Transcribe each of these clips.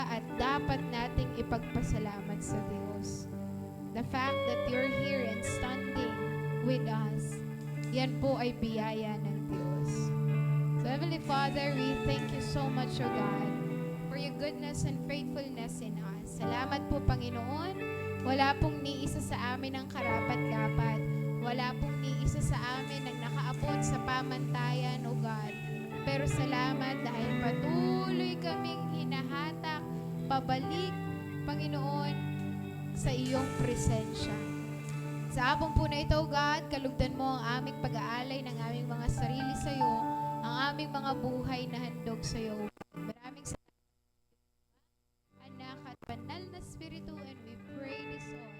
halaga at dapat nating ipagpasalamat sa Diyos. The fact that you're here and standing with us, yan po ay biyaya ng Diyos. So Heavenly Father, we thank you so much, O God, for your goodness and faithfulness in us. Salamat po, Panginoon. Wala pong ni isa sa amin ang karapat-dapat. Wala pong ni isa sa amin ang nakaabot sa pamantayan, O God. Pero salamat dahil patuloy kaming hinahatak, pabalik, Panginoon, sa iyong presensya. Sa hapon po na ito, God, kalugdan mo ang aming pag-aalay ng aming mga sarili sa iyo, ang aming mga buhay na handog sa iyo. Maraming salamat, anak at banal na Espiritu, and we pray this all.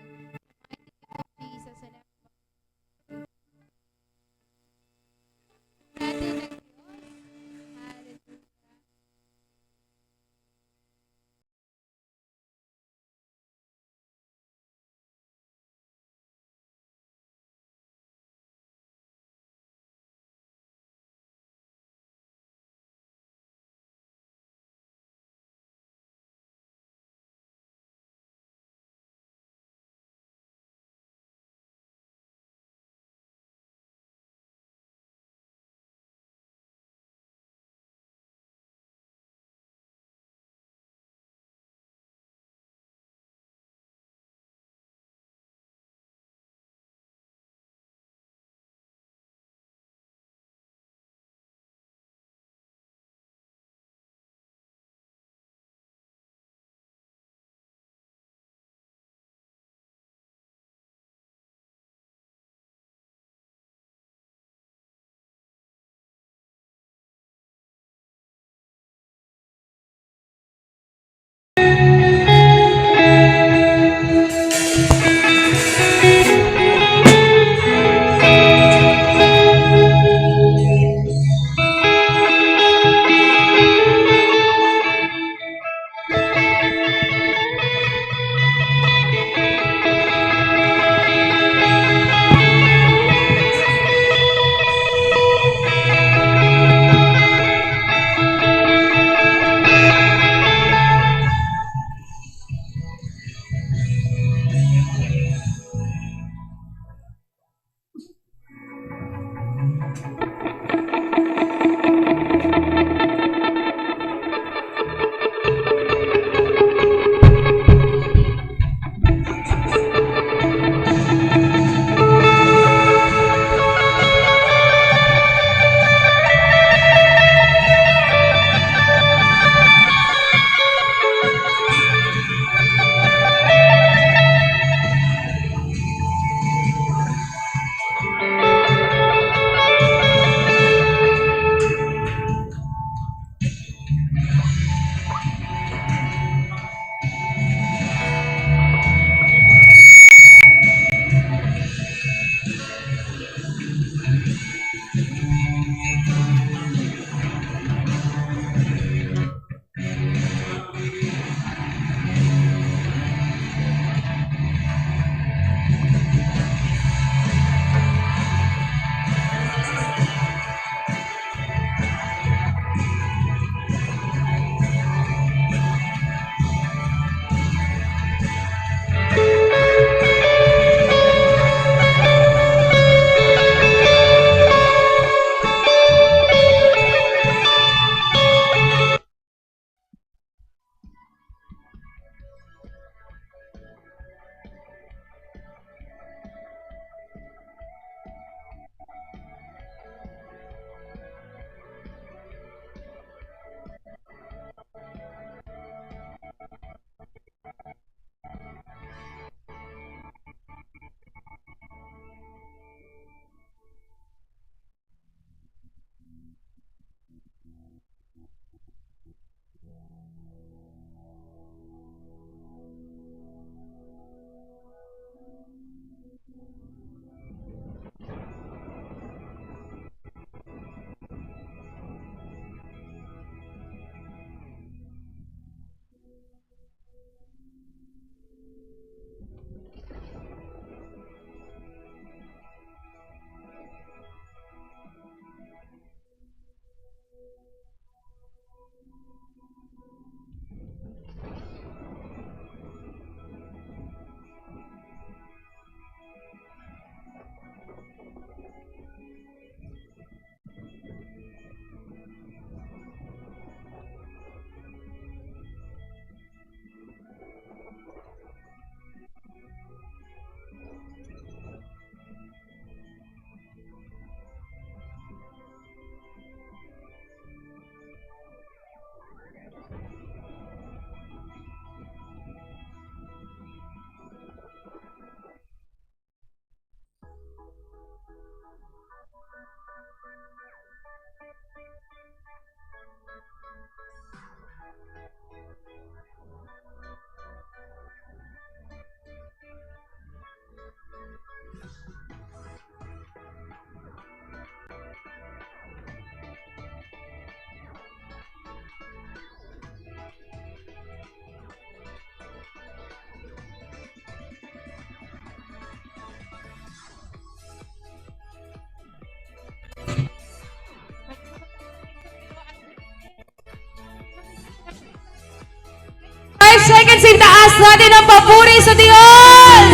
Amen. Sa taas natin ang papuri sa Diyos.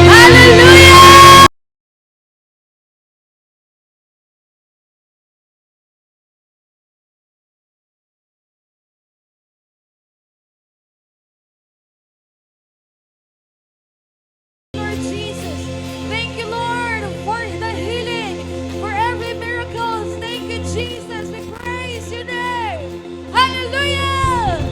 Hallelujah! Lord Jesus, thank you, Lord, for the healing, for every miracle. Thank you, Jesus. We praise your name. Hallelujah!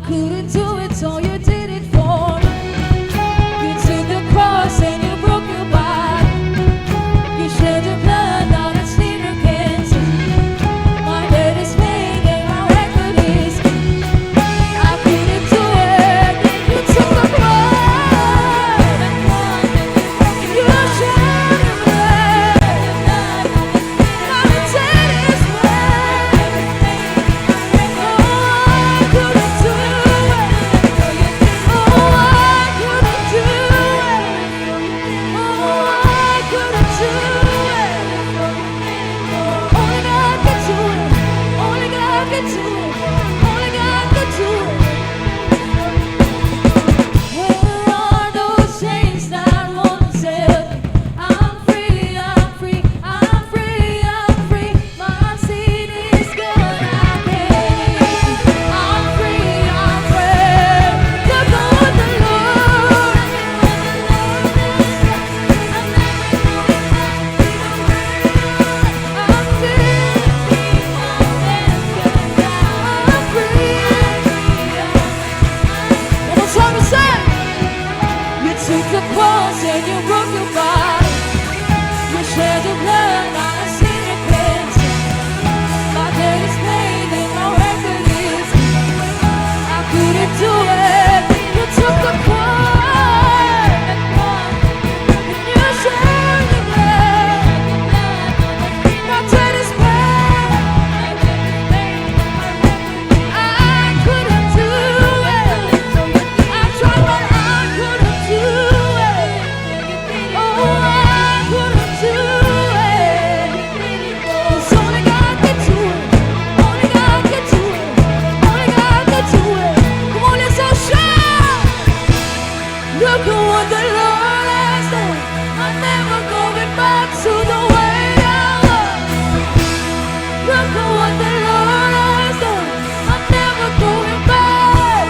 couldn't do it, so you did it for me. You took the cross and you broke your body. You shed your blood, now the sinner can see. My debt is paid and my record is clean. I couldn't do it. You took the cross and you shed your blood. Now the debt is paid. Oh, I couldn't do it. Oh, I couldn't do it. Oh, I couldn't do it. Only God could do it. Only God could do it. Only God could do it. Where are those chains that won't tell me I'm free, I'm free, I'm free, I'm free. My sin is gone, I'm ready. I'm free, I'm free. Look on what the Lord. I'm free, I'm free. One more time, say it. You took the cross and you broke your body. You shed your blood, now I see the cleansing. My debt is paid and my record is clean. I couldn't do it. You took the cross and you shed your blood. My debt is paid. I couldn't do it. I tried, but I couldn't do it. Oh, I couldn't do it. 'Cause only God could do it. Only God could do it. Only God could do it. Come on, let's all shout. Look at what the Lord has done. I'm never going back to the way I was. Look at what the Lord has done. I'm never going back.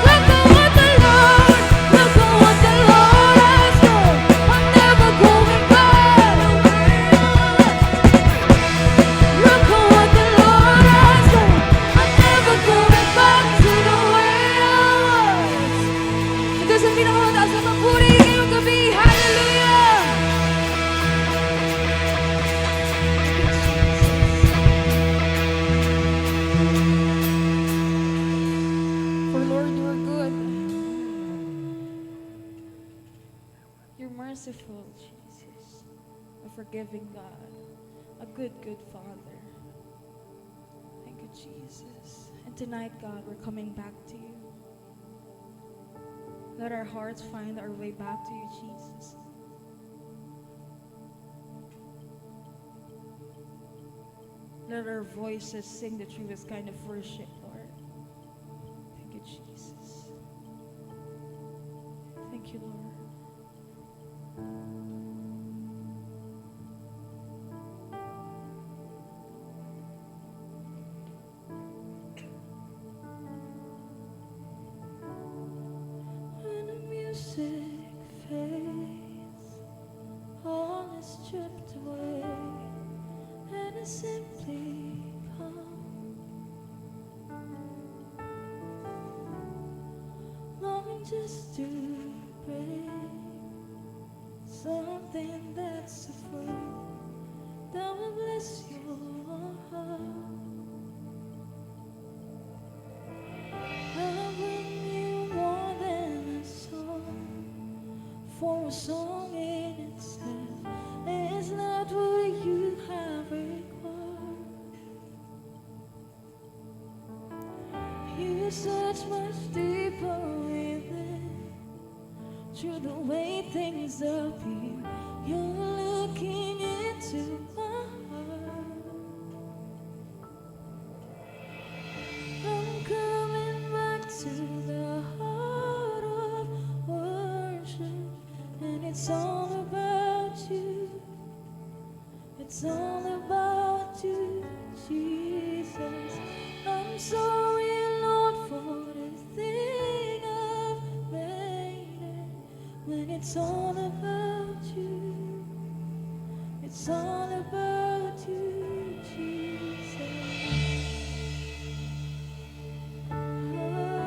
Look at what the Lord has done. I'm never going back. Look at what the Lord has done. I'm never going back to the way I was. It doesn't mean all that's ever putting you could be. Hallelujah. For Lord, you are good. You're merciful, Jesus. A forgiving God. A good, good Father. Thank you, Jesus. And tonight, God, we're coming back to you. Let our hearts find our way back to you, Jesus. Let our voices sing the truest kind of worship, Lord. Thank you, Jesus. Thank you, Lord. When the music fades, all is stripped away, and it's simply calm. Longing just to break something that's a fruit that will bless your heart. I'll bring you more than a song, for a song in itself is not what you have required. You search much deeper within, through the way things appear. You're looking into my heart. I'm coming back to the heart of worship, and it's all about you. It's all about you, Jesus. I'm sorry, Lord, for the thing I've made it. When it's all about you, it's all about you, Jesus. Oh.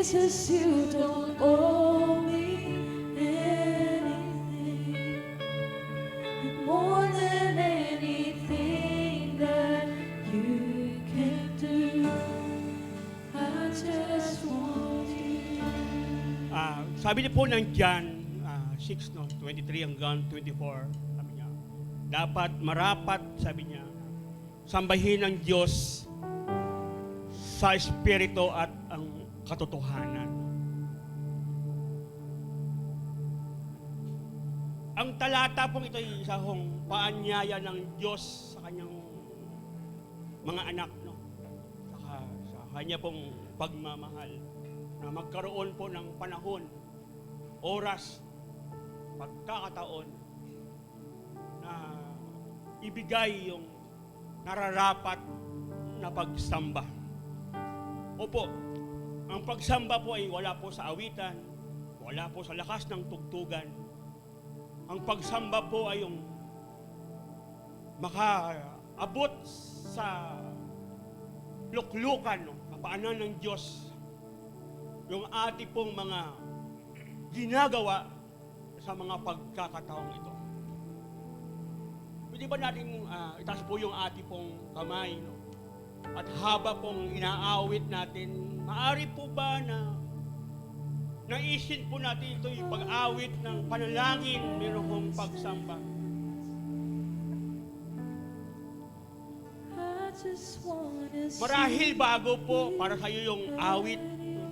Jesus, you don't owe me anything. And more than anything that you can do, I just want you. Sabi niyo po ng John 6, no, 23 hanggang 24, sabi niya, dapat marapat, sabi niya, sambahin ng Diyos sa Espiritu at ang katotohanan. Ang talata pong ito ay isa hong paanyaya ng Diyos sa kanyang mga anak, no? Sa kanya pong pagmamahal na magkaroon po ng panahon, oras, pagkakataon na ibigay yung nararapat na pagsamba. Opo, ang pagsamba po ay wala po sa awitan, wala po sa lakas ng tugtugan. Ang pagsamba po ay yung makaabot sa luklukan, no, kapaanan ng Diyos, yung ating pong mga ginagawa sa mga pagkakataong ito. Pwede ba natin itaas po yung ating pong kamay, no? At haba pong inaawit natin, maaari po ba na naisin po natin ito yung pag-awit ng panalangin, meron pong pagsamba? I just wanna see. Marahil bago po para sa iyo yung awit,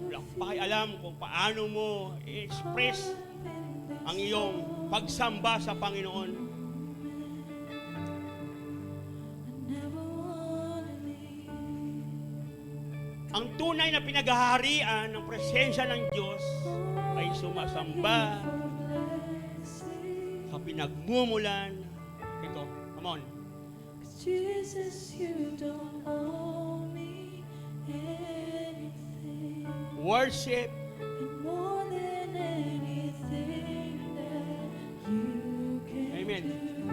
wala akong pakialam kung paano mo i-express ang iyong pagsamba sa Panginoon. Never wanna leave. Ang tunay na pinaghaharian ng presensya ng Diyos ay sumasamba sa pinagmumulan. Ito, come on. Jesus, you don't owe me anything. Worship, And more than anything that you can Amen. do,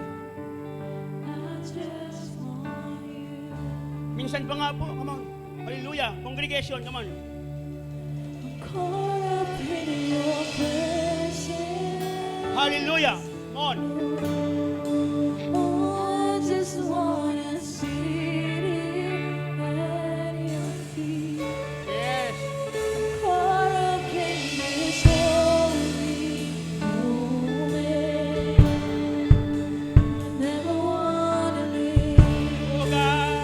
I just want you. Minsan pa nga po, come on. Hallelujah. Congregation, come on. I'm caught up in your presence. Hallelujah. Come on. Oh, I just wanna sit here at your feet. Yes. Caught up in this holy moment. Never wanna leave. Oh God.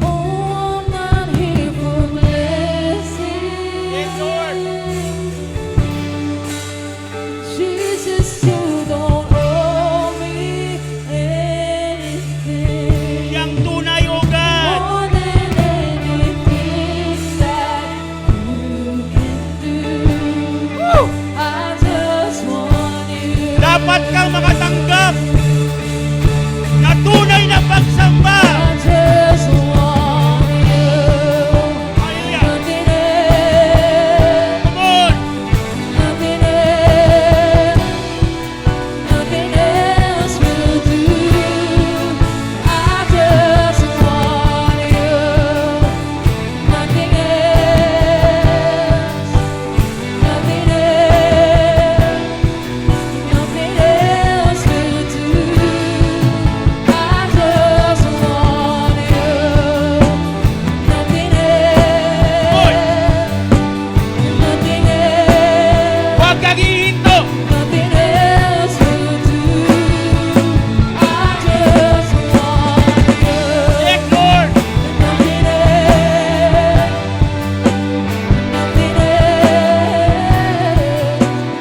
Oh, I'm not here for blessing. Yes, Lord. Jesus, you don't owe me anything. Yang tunay, oh God. More than anything that you can do. I just want you. Dapat kang makatanggap na tunay na pagsamba. I just want you. Hallelujah. Nothing else, Come on. nothing else, nothing else will do. I just want you. Nothing else, nothing else, nothing else will do. I just want you. Nothing Hoy, else, nothing else. huwag kang hihinto. Nothing else will do. I just want you. Yes, Lord. Nothing else. Nothing else.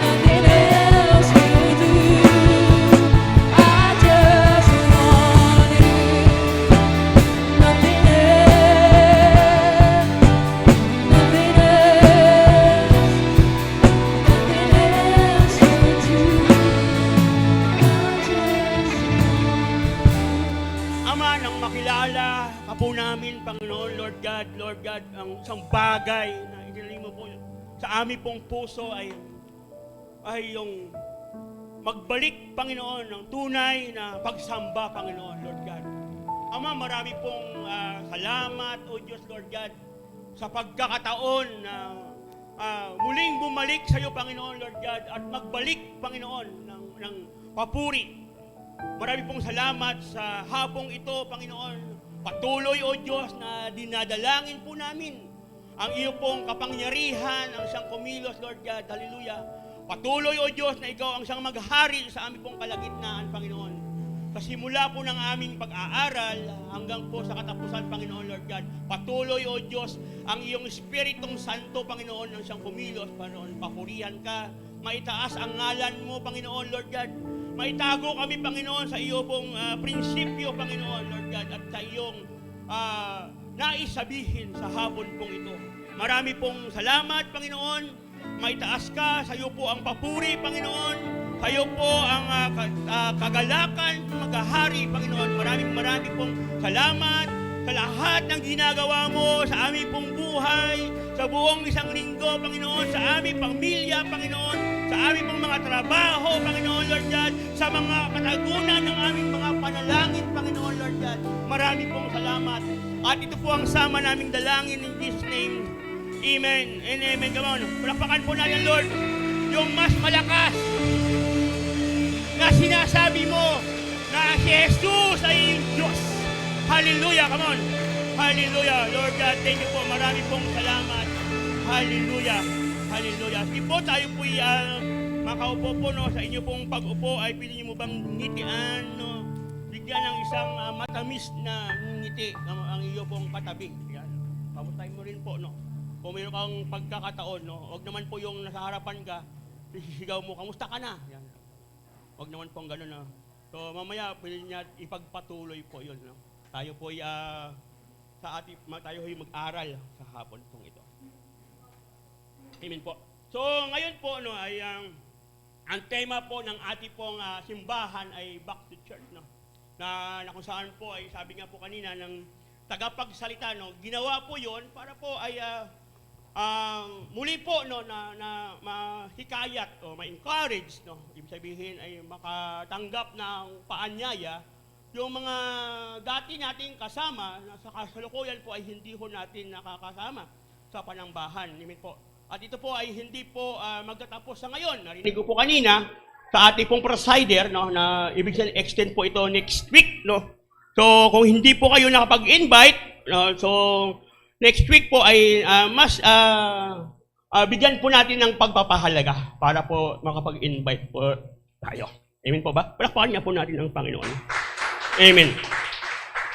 Nothing else will do. I just want you. Nothing else. Nothing else. Nothing else will do. Ama, nang makilala ka po namin, Panginoon, Lord God, ang isang bagay na iniling mo po sa aming pong puso ay yung magbalik, Panginoon, ng tunay na pagsamba, Panginoon, Lord God. Ama, marami pong salamat, O Diyos, Lord God, sa pagkakataon na muling bumalik sa iyo, Panginoon, Lord God, at magbalik, Panginoon, ng papuri. Marami pong salamat sa hapong ito, Panginoon. Patuloy, O Diyos, na dinadalangin po namin ang iyo pong kapangyarihan, ang siyang kumilos, Lord God. Hallelujah. Patuloy, O Diyos, na ikaw ang siyang maghari sa aming pong kalagitnaan, Panginoon. Sa simula po ng aming pag-aaral hanggang po sa katapusan, Panginoon, Lord God. Patuloy, O Diyos, ang iyong Espiritong Santo, Panginoon, ang siyang kumilos, Panginoon. Papurihan ka. Maitaas ang ngalan mo, Panginoon, Lord God. Maitago kami, Panginoon, sa iyo pong prinsipyo, Panginoon, Lord God, at sa iyong nais sabihin sa hapon pong ito. Marami pong salamat, Panginoon. Maitaas ka, sa iyo po ang papuri, Panginoon. Sa iyo po ang kagalakan, maghahari, Panginoon. Marami pong salamat sa lahat ng ginagawa mo sa aming pong buhay, sa buong isang linggo, Panginoon, sa aming pamilya, Panginoon, sa aming pong mga trabaho, Panginoon, Lord God, sa mga katagunan ng aming mga panalangin, Panginoon, Lord God. Marami pong salamat. At ito po ang sama naming dalangin in Jesus' name. Amen and amen. Come on, palakpakan po natin, Lord, yung mas malakas na sinasabi mo na si Jesus ay Diyos. Hallelujah, come on. Hallelujah, Lord God, thank you po. Marami pong salamat. Hallelujah. Hallelujah. Sige po, tayo po makaupo po, no, sa inyo pong pag-upo ay pili niyo mo bang ngitian, no? Bigyan ng isang matamis na ngiti ang iyo pong katabi. Yan. Pamustahin mo rin po, no? Kung mayroon kang pagkakataon, no? Huwag naman po yung nasa harapan ka, sisigaw mo, kamusta ka na? Yan. Huwag naman pong gano'n, no? So, mamaya, pwede niya ipagpatuloy po yun, no? Tayo po tayo mag-aral sa hapon pong ito. Amen po. So, ngayon po, no, ay ang tema po ng ating pong simbahan ay Back to Church, no? Na kung saan po ay sabi nga po kanina ng tagapagsalita, no, ginawa po 'yon para po ay muli po, no, na mahikayat o ma-encourage, no, ibig sabihin ay makatanggap ng paanyaya yung mga dati nating kasama na sa kasalukuyan po ay hindi ho natin nakakasama sa panambahan. Amen po. At ito po ay hindi po magtatapos sa ngayon. Narinig ko po kanina sa ating pong presider, no, na ibig sabihin extend po ito next week, no. So kung hindi po kayo nakapag-invite, no, so next week po ay mas bigyan po natin ng pagpapahalaga para po makapag-invite po tayo. Amen po ba? Palakpakan niya po natin ang Panginoon. Amen.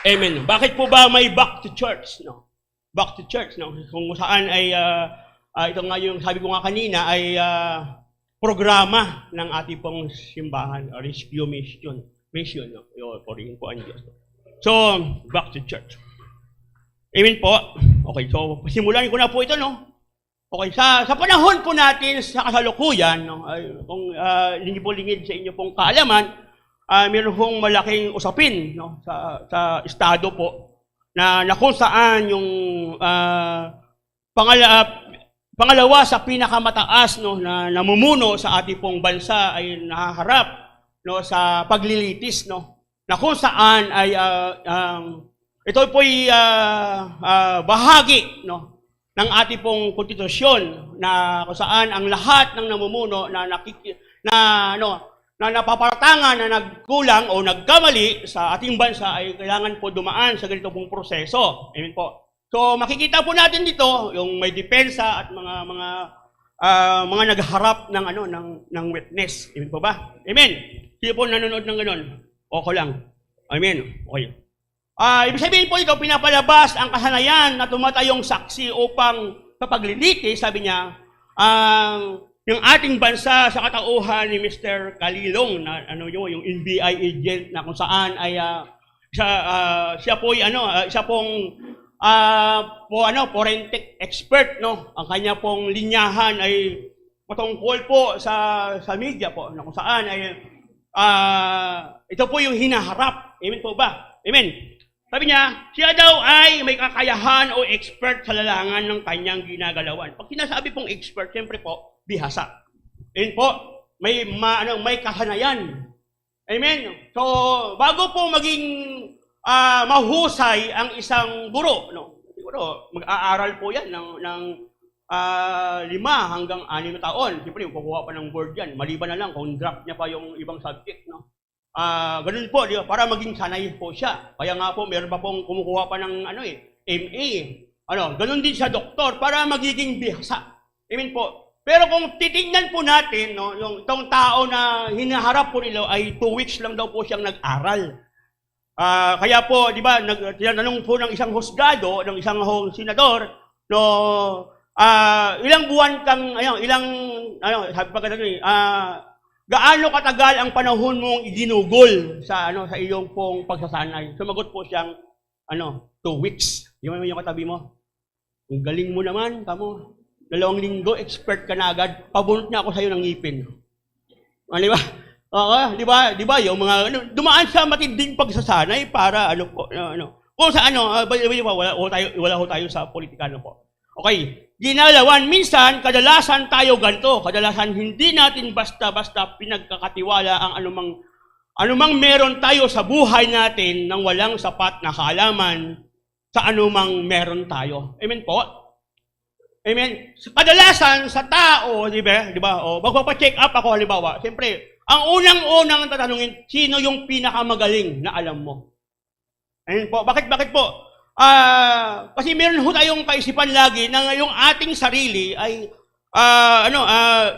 Amen. Bakit po ba may back to church, no? Back to church, no? Kung saan ay ito nga yung sabi ko nga kanina ay programa ng ating pong simbahan, rescue mission, no? Purihin po ang Diyos. So, back to church. Amen po. Okay, so simulan ko na po ito, no? Okay, sa panahon po natin sa kasalukuyan, no, ay, kung lingid sa inyo pong kaalaman, meron pong malaking usapin, no, sa estado po na kung saan yung pangalawa sa pinakamataas, no, na namumuno sa ating pong bansa ay nahaharap, no, sa paglilitis, no, na kung saan ay ito po ay bahagi, no, ng ating pong konstitusyon na kung saan ang lahat ng namumuno na napaparatangan na nagkulang o nagkamali sa ating bansa ay kailangan po dumaan sa ganito pong proseso. Amen po. So makikita po natin dito yung may depensa at mga nagharap ng witness. Amen po ba? Amen. Sino po nanonood ng gano'n? Okay lang. Amen. Okay. Ibig sabihin po ito, pinapalabas ang kasanayan na tumatayong saksi upang sa paglilitis, sabi niya, yung ating bansa sa katauhan ni Mr. Kalilong na yung NBI agent na kung saan ay siya po ay siya pong forensic expert, no. Ang kanya pong linyahan ay patungkol po sa media po na kung saan ay ito po yung hinaharap. Amen po ba? Amen. Sabi niya, siya daw ay may kakayahan o expert sa lalangan ng kanyang ginagalawan. Pag sinasabi pong expert, siyempre po, bihasa. Amen po, may kasanayan. Amen. So, bago po maging mahusay ang isang guro, no? Siguro mag-aaral po 'yan ng 5 hanggang 6 na taon. Siyempre, kukuha pa ng board 'yan. Maliban na lang kung drop niya pa yung ibang subject, no? Ganun po, di ba? Para maging sanay po siya. Kaya nga po, meron pa pong kumukuha pa ng MA. Ganun din sa doktor para magiging bihasa. Amen po. Pero kung titingnan po natin, no, yung itong tao na hinaharap po nila ay 2 weeks lang daw po siyang nag-aral. Kaya po, di ba, tinanong po ng isang husgado, ng isang senador, no, ilang buwan kang, sabi pa ganun gaano katagal ang panahon mong iginugol sa iyong pong pagsasanay? Sumagot po siyang 2 weeks. Yung katabi mo. Ang galing mo naman, kamo. 2 linggo, expert ka na agad. Pabunot na ako sa iyo ng ngipin. Di ba? Di ba? Yung mga dumaan sa matinding pagsasanay para Kung sa wala ho tayo sa politika po. Okay. Ginalawan, minsan, kadalasan tayo ganito. Kadalasan, hindi natin basta-basta pinagkakatiwala ang anumang meron tayo sa buhay natin nang walang sapat na kaalaman sa anumang meron tayo. Amen po? Amen? Kadalasan, sa tao, di ba? Magpapacheck up ako, halimbawa. Siyempre, ang unang-unang tatanungin, sino yung pinakamagaling na alam mo? Amen po? Bakit po? Kasi meron ho tayong kaisipan lagi na yung ating sarili ay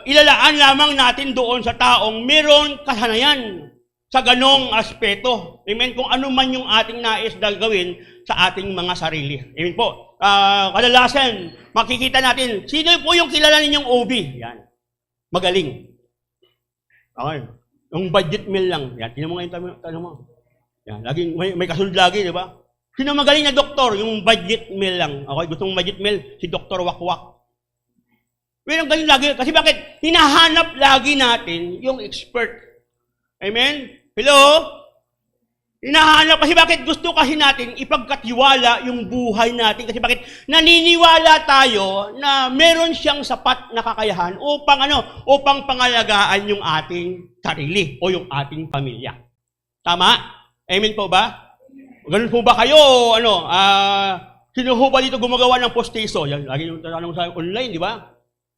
ilalaan lamang natin doon sa taong meron kasanayan sa ganong aspeto. Amen? Kung ano man yung ating nais gagawin sa ating mga sarili. Amen po? Kadalasan, makikita natin, sino po yung kilala ninyong OB? Yan. Magaling. Okay. Yung budget meal lang. Yan. Tingnan mo ngayon, tanong mo. Yan. Laging, may kasunod lagi, di ba? Sino magaling na doktor? Yung budget meal lang. Okay, gusto mong budget meal? Si Dr. Wakwak. Pero galing lagi. Kasi bakit? Hinahanap lagi natin yung expert. Amen? Hello? Hinahanap. Kasi bakit? Gusto kasi natin ipagkatiwala yung buhay natin. Kasi bakit? Naniniwala tayo na meron siyang sapat na kakayahan upang pangalagaan yung ating sarili o yung ating pamilya. Tama? Amen po ba? Ganun po ba kayo? Sino ho ba dito gumagawa ng postiso? Yan, lagi yung tanong sa online, di ba?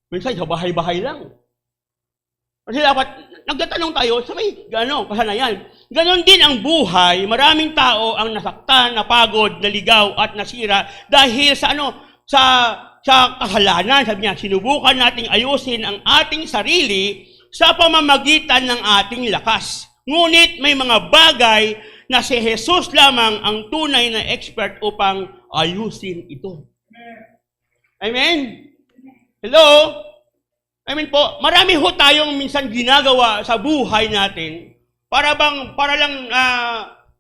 Minsan, sa bahay-bahay lang. Kasi dapat, nagtatanong tayo sa may kasanayan. Ganon din ang buhay. Maraming tao ang nasaktan, napagod, naligaw, at nasira dahil sa kasalanan. Sabi niya, sinubukan nating ayusin ang ating sarili sa pamamagitan ng ating lakas. Ngunit may mga bagay na si Jesus lamang ang tunay na expert upang ayusin ito. Amen? Hello? Amen po. Marami ho tayong minsan ginagawa sa buhay natin para lang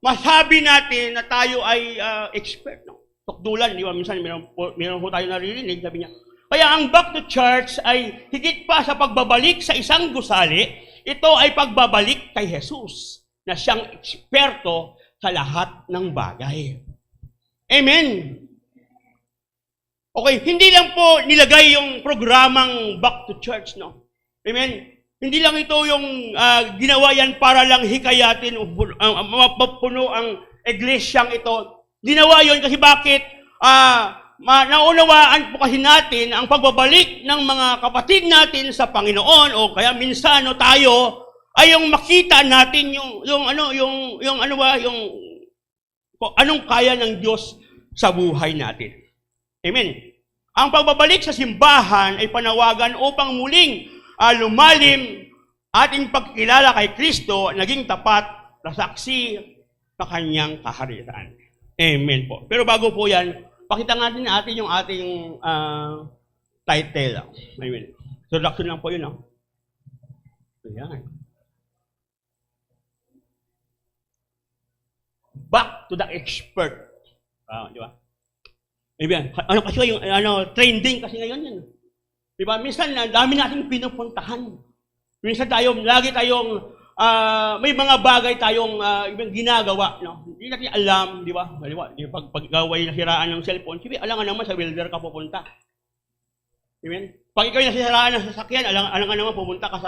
masabi natin na tayo ay expert. No? Tukdulan, di ba? Minsan meron ho tayo naririnig, sabi niya. Kaya ang back to church ay higit pa sa pagbabalik sa isang gusali, ito ay pagbabalik kay Jesus na siyang eksperto sa lahat ng bagay. Amen. Okay, hindi lang po nilagay yung programang Back to Church, no? Amen. Hindi lang ito yung ginawa yan para lang hikayatin, mapuno ang iglesyang ito. Ginawa yon kasi bakit? Naunawaan po kasi natin ang pagbabalik ng mga kapatid natin sa Panginoon o kaya minsan tayo ay yung makita natin yung anong kaya ng Diyos sa buhay natin. Amen. Ang pagbabalik sa simbahan ay panawagan upang muling lumalim ating pagkilala kay Kristo, naging tapat na saksi sa kanyang kaharian. Amen po. Pero bago po yan, pakita natin yung ating title. Amen. Introduction lang po yun. Ayan. Back to the expert. Di ba? Amen. Kasi yung trending kasi ngayon yan. Di ba? Minsan, dami nating pinupuntahan. Minsan lagi tayong, may mga bagay tayong ginagawa. No? Hindi natin alam, di ba? Pag gaway nasiraan ng cellphone, sige, alam nga naman sa welder ka pupunta. Amen? Pag ikaw nasiraan ng sasakyan, alam nga naman pupunta ka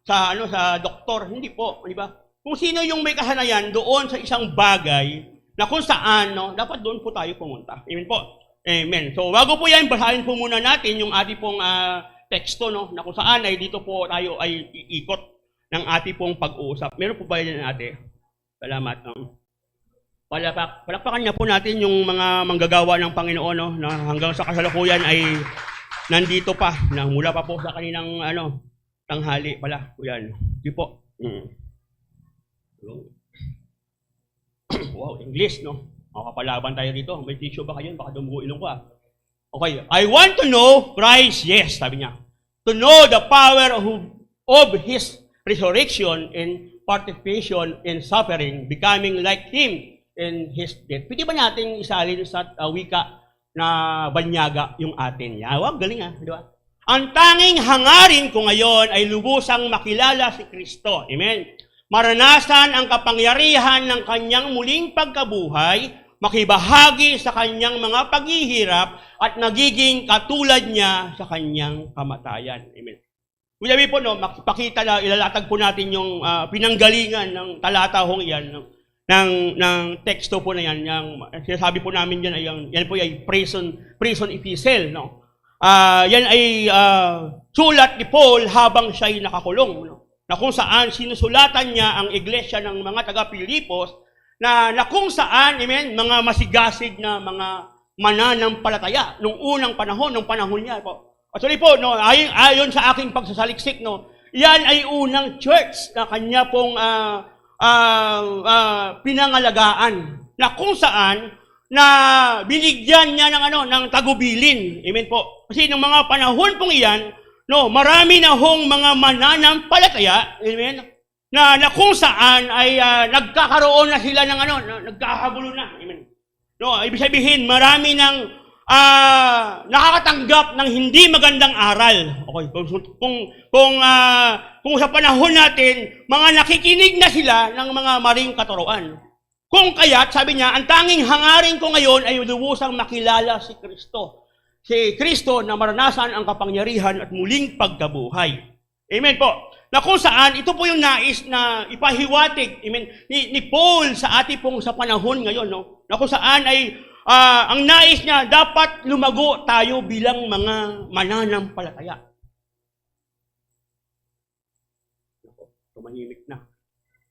sa doktor. Hindi po, di ba? Kung sino yung may kasanayan doon sa isang bagay, na kung saan, no, dapat doon po tayo pumunta. Amen po. Amen. So, bago po yan, basahin po muna natin yung ating pong teksto, no, na kung saan ay dito po tayo ay iikot ng ating pong pag-uusap. Meron po ba yan ate? Salamat. Palakpakan niya po natin yung mga manggagawa ng Panginoon, no, na hanggang sa kasalukuyan ay nandito pa, na mula pa po sa kaninang tanghali pala. Yan. Di po. Wow, English, no? Makapalaban tayo dito. May tissue ba kayo? Baka dumugo ilong ko, Okay. I want to know Christ, yes, sabi niya. To know the power of His resurrection and participation in suffering, becoming like Him in His death. Pwede ba natin isalin sa wika na banyaga yung atin? Wag, galing di ba? Ang tanging hangarin ko ngayon ay lubusang makilala si Kristo. Amen? Maranasan ang kapangyarihan ng kanyang muling pagkabuhay, makibahagi sa kanyang mga paghihirap at nagiging katulad niya sa kanyang kamatayan. Amen. Kung sabi po, no, makipakita na ilalatag po natin yung pinanggalingan ng talata hong iyan, ng teksto po na yan. Yung, sinasabi po namin yan, yan po ay prison epistle. No? Yan ay sulat ni Paul habang siya'y nakakulong. No? Na kung saan sinusulatan niya ang iglesia ng mga taga-Pilipos na kung saan, amen, mga masigasig na mga mananampalataya nung unang panahon, nung panahon niya po. Actually po, no, ayon sa aking pagsasaliksik, no, yan ay unang church na kanya pong pinangalagaan na kung saan na binigyan niya ng tagubilin. Amen po. Kasi nung mga panahon pong iyan, no, marami na hong mga mananampalataya, amen, na kung saan ay nagkakaroon na sila ng nagkakagulo na, amen. No, ibig sabihin, marami ng nakakatanggap ng hindi magandang aral. Okay, kung sa panahon natin, mga nakikinig na sila ng mga maring katuruan. Kung kaya't, sabi niya, ang tanging hangarin ko ngayon ay lubusang makilala si Kristo. Si Kristo na maranasan ang kapangyarihan at muling pagkabuhay. Amen po. Na kung saan, ito po yung nais na ipahiwatig, amen, ni Paul sa ating pong sa panahon ngayon, no? Na kung saan ay, ang nais niya, dapat lumago tayo bilang mga mananampalataya. Tumahimik na.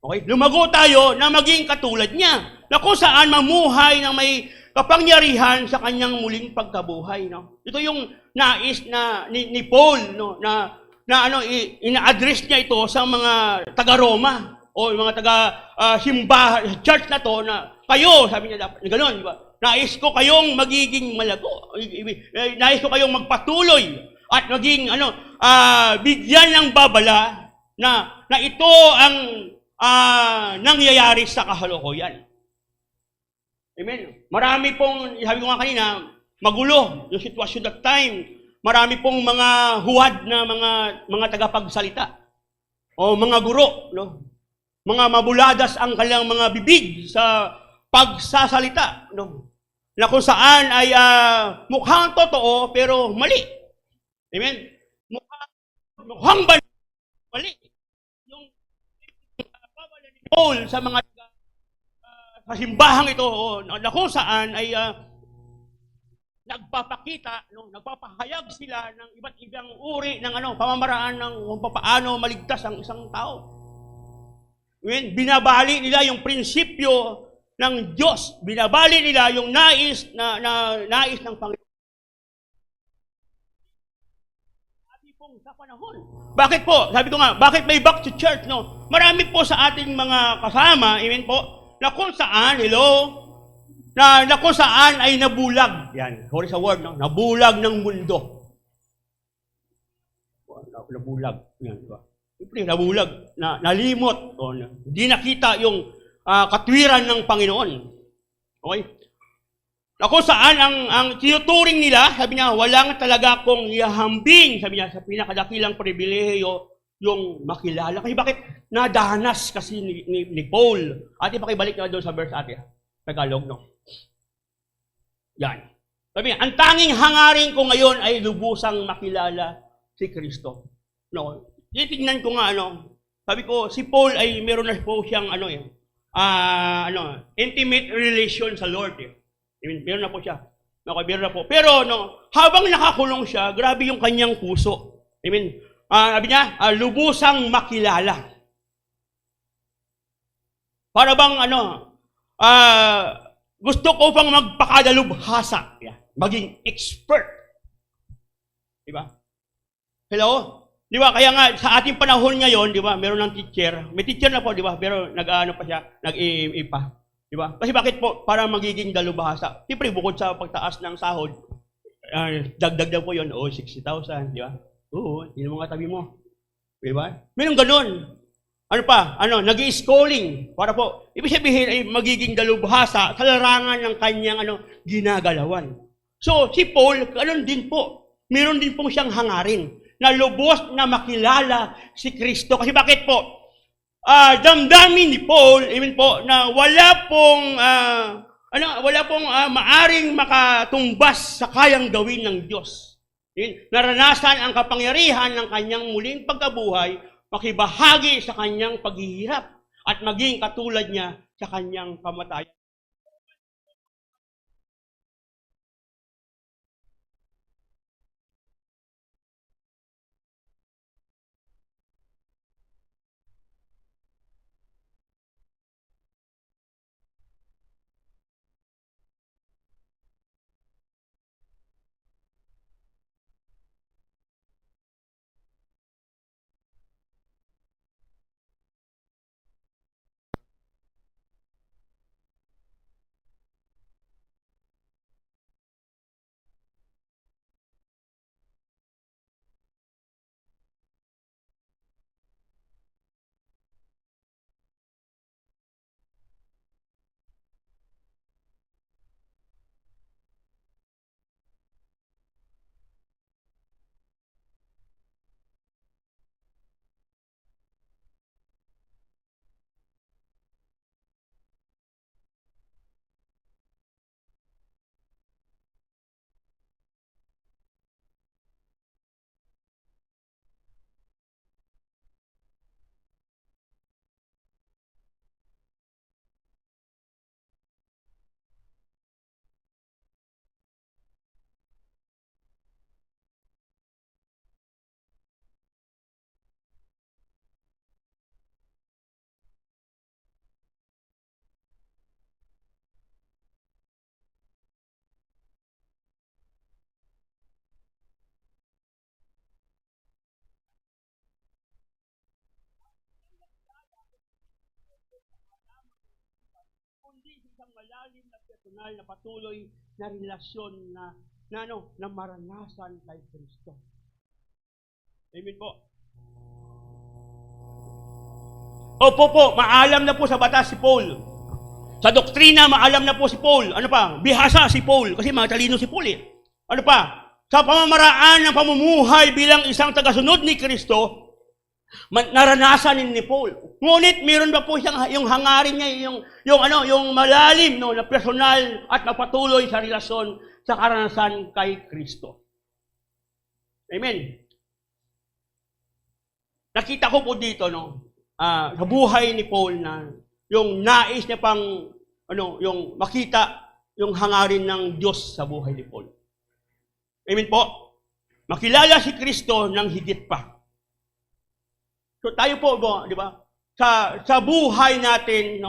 Okay? Lumago tayo na maging katulad niya. Na kung saan mamuhay ng may kapangyarihan sa kanyang muling pagkabuhay, no? Ito yung nais na ni Paul, no, na ina-address niya ito sa mga taga-Roma o mga taga-simbahan, church na to, na kayo, sabi niya dapat, gano'n, di ba? Nais ko kayong magiging malago. Nais ko kayong magpatuloy at maging, bigyan ng babala na ito ang nangyayari sa kasalukuyan. Amen. Marami pong, sabi ko nga kanina, magulo yung sitwasyon that time. Marami pong mga huwad na mga tagapagsalita o mga guro, no? Mga mabuladas ang kanilang mga bibig sa pagsasalita, no? Na kung saan ay mukhang totoo pero mali. Amen. Mukhang mali. Yung Paul sa mga sa simbahang ito, na kung saan ay nagpapakita, no, nagpapahayag sila ng iba't ibang uri ng pamamaraan ng kung paano maligtas ang isang tao. Amen? Binabali nila yung prinsipyo ng Diyos. Binabali nila yung nais ng Panginoon. Sabi pong sa panahon. Bakit po? Sabi ko nga, bakit may back to church, no? Marami po sa ating mga kasama, amen po, na kung saan, na kung saan ay nabulag. Yan, sorry sa word, no? Nabulag ng mundo. Nabulag. Yan, diba? Siyempre, nabulag. Nalimot. Hindi nakita yung katwiran ng Panginoon. Okay? Na kung saan ang tinuturing nila, sabi niya, walang talaga kong ihambing, sabi niya, sa pinakadakilang pribilehiyo, yung makilala. Kasi bakit? Nadanas kasi ni Paul. Ate, pakibalik na doon sa verse ate. Tagalog, no? Yan. Sabi niya, ang tanging hangarin ko ngayon ay lubusang makilala si Kristo. No? Titignan ko nga, sabi ko, si Paul ay meron na po siyang, intimate relation sa Lord. Eh. Meron na po siya. Meron na po. Pero habang nakakulong siya, grabe yung kanyang puso. Sabi niya, lubusang makilala. Para bang gusto ko pang magpakadalubhasa. Maging expert. Diba? Hello? Di ba? Kaya nga, sa ating panahon ngayon, di ba, meron ng teacher. May teacher na po, di ba? Pero nag-ano pa siya, nag-i-pa. Di ba? Kasi bakit po? Para magiging dalubhasa. Siyempre, bukod sa pagtaas ng sahod, dagdag daw po yun, 60,000, di ba? Oo, yun mga tabi mo. Di ba? Meron ganun. Ano pa? Nag-i-schooling. Para po, ibig sabihin ay magiging dalubhasa sa larangan ng kanyang ginagalawan. So, si Paul, ganun din po. Meron din po siyang hangarin na lubos na makilala si Kristo. Kasi bakit po? Damdamin ni Paul, na wala pong maaring makatumbas sa kayang gawin ng Diyos. Naranasan ang kapangyarihan ng kanyang muling pagkabuhay, makibahagi sa kanyang paghihirap at maging katulad niya sa kanyang kamatayan. Kundi isang malalim na personal na patuloy na relasyon na maranasan kay Kristo. Amen po. Opo po, maalam na po sa batas si Paul. Sa doktrina, maalam na po si Paul. Ano pa? Bihasa si Paul. Kasi matalino si Paul eh. Ano pa? Sa pamamaraan ng pamumuhay bilang isang tagasunod ni Kristo, naranasan ni Paul. Ngunit meron ba po siyang yung hangarin niya, yung malalim na personal at mapatuloy sa relasyon sa karanasan kay Kristo. Amen. Nakita ko po dito sa buhay ni Paul na yung nais niya pang yung makita yung hangarin ng Diyos sa buhay ni Paul. Amen po. Makilala si Kristo ng higit pa. So tayo po, di ba? Sa buhay natin,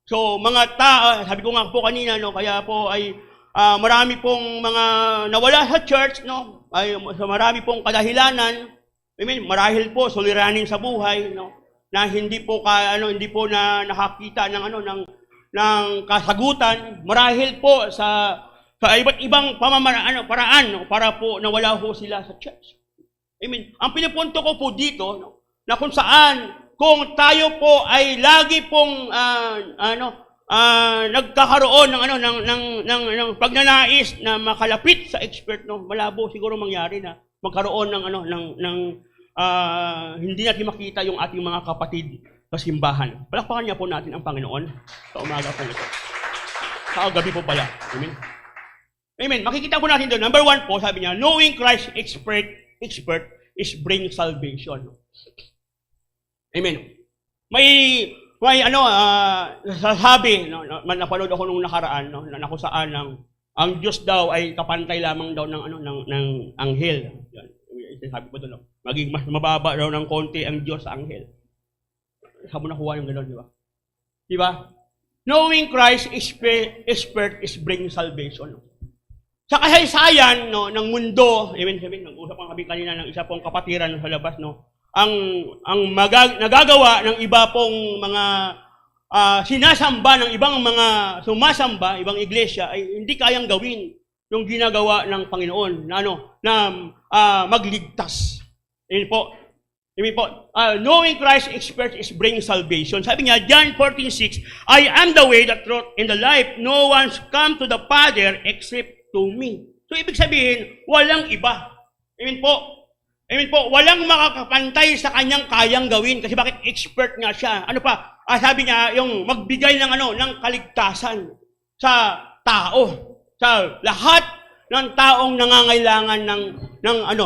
so mga tao, sabi ko nga po kanina, kaya po ay marami pong mga nawala sa church, ay marami pong kadahilanan. Marahil po suliranin sa buhay, na hindi po na nakakita ng kasagutan. Marahil po sa iba't ibang paraan para po nawala po sila sa church. Amen. Ang pinipunto ko po dito, na kung saan, kung tayo po ay lagi pong nagkakaroon ng pagnanais na makalapit sa expert, malabo siguro mangyari na magkaroon ng hindi natin makita yung ating mga kapatid sa simbahan. Palakpakan niya po natin ang Panginoon sa umaga po ito. Sa gabi po pala. Amen. Amen. Makikita po natin doon. Number 1 po, sabi niya, knowing Christ expert is bring salvation. Amen. may sasabi, no, napanood ako nung nakaraan, no, na kung saan ang Diyos daw ay kapantay lamang daw ng anghel. Yan. Sabi ko doon, no, maging mas mababa daw ng konti ang Diyos sa anghel. Saan mo nakuha yung gano'n, di ba? Di ba? Knowing Christ expert is bring salvation. No? Sa kasaysayan, no, ng mundo, nag-usap kami kanina ng isa pong kapatiran sa labas, no, nagagawa ng iba pong mga sinasamba ng ibang mga sumasamba, ibang iglesia, ay hindi kayang gawin yung ginagawa ng Panginoon na magligtas. Amen po. Knowing Christ expert is bring salvation. Sabi niya, John 14:6, I am the way, the truth, and the life. No one's come to the Father except to me. So, ibig sabihin, walang iba. Amen po. Amen po. Walang makakapantay sa kanyang kayang gawin. Kasi bakit expert nga siya? Ano pa? Sabi niya, yung magbigay ng kaligtasan sa tao. Sa lahat ng taong nangangailangan ng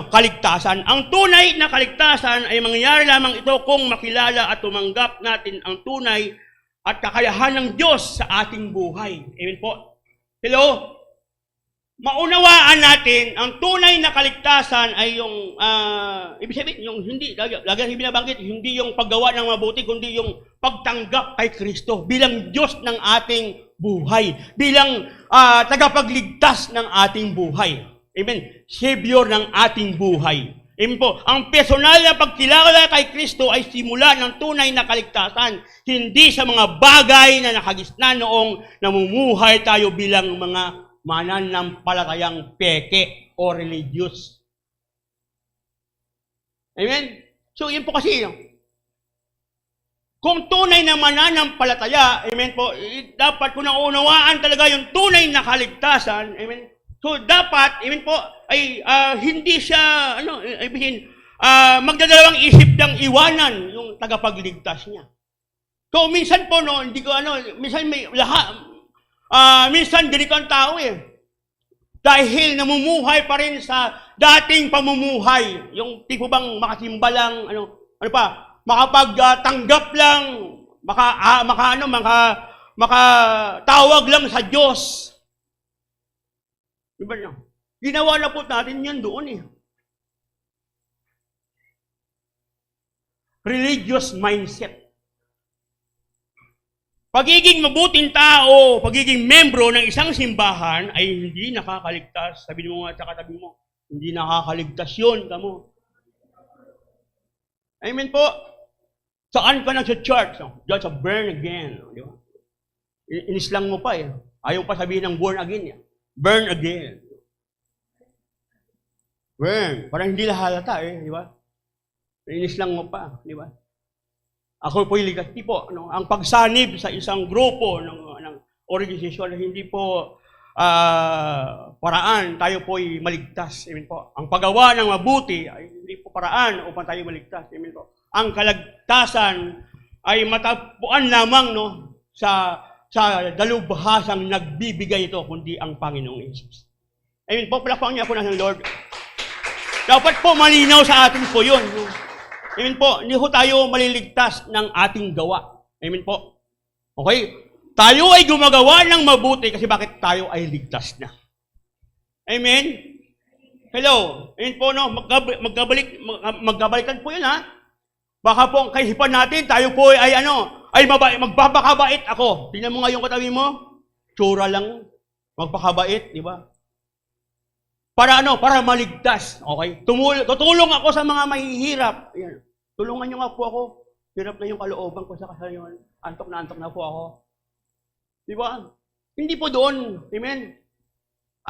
kaligtasan. Ang tunay na kaligtasan ay mangyayari lamang ito kung makilala at tumanggap natin ang tunay at kakayahan ng Diyos sa ating buhay. Amen po. Hello? Maunawaan natin ang tunay na kaligtasan ay yung ibig sabihin yung hindi lagi binabanggit, hindi yung paggawa ng mabuti kundi yung pagtanggap kay Kristo bilang Diyos ng ating buhay, bilang tagapagligtas ng ating buhay. Amen. Savior ng ating buhay. Amen po. Ang personal na pagkilala kay Kristo ay simula ng tunay na kaligtasan, hindi sa mga bagay na nakagisna noong namumuhay tayo bilang mga mananampalatayang peke o religious. Amen? So, yun po kasi, kung tunay na mananampalataya, amen po, dapat kung naunawaan talaga yung tunay na kaligtasan, amen, so dapat, amen po, ay hindi siya, magdadalawang isip ng iwanan yung tagapagligtas niya. So, minsan po, no, hindi ko, minsan may lahat, minsan ganito ang tao dahil namumuhay pa rin sa dating pamumuhay. Yung tipo bang makasimba lang, makapagtanggap lang, makatawag lang sa Diyos. Diba niya? Ginawa na po natin yan doon Religious mindset. Pagiging mabuting tao, pagiging membro ng isang simbahan ay hindi nakakaligtas. Sabi mo nga sa katabi mo, hindi nakakaligtas yun, kamo. Amen po. Saan ka na sa church? Just burn again. Di ba? Inislang mo pa Ayaw pa sabihin ng born again Burn again. Burn. Parang hindi halata di ba? Inislang mo pa, di ba? Ako po yung ligas. Hindi po, ang pagsanib sa isang grupo ng organisasyon, hindi po paraan tayo po ay maligtas. Amen po. Ang paggawa ng mabuti ay hindi po paraan upang tayo maligtas. Amen po. Ang kaligtasan ay matapuan lamang sa dalubhasang nagbibigay ito, kundi ang Panginoong Yesus. Amen po. Palakpakan niya po ng Lord. Dapat po malinaw sa atin po yun. Amen po, hindi po tayo maliligtas ng ating gawa. Amen po. Okay? Tayo ay gumagawa ng mabuti kasi bakit tayo ay ligtas na. Amen? Hello? Amen po, magkabalikan po yun, Baka po ang kaisipan natin, tayo po ay magpapakabait ako. Tingnan mo nga yung katabi mo, tsura lang, magpakabait, di ba? Para maligtas. Okay? Tutulong ako sa mga mahihirap. Ayan. Tulungan niyo nga po ako. Hirap na yung kalooban ko sa kasayon. Antok na po ako. Di ba? Hindi po doon. Amen?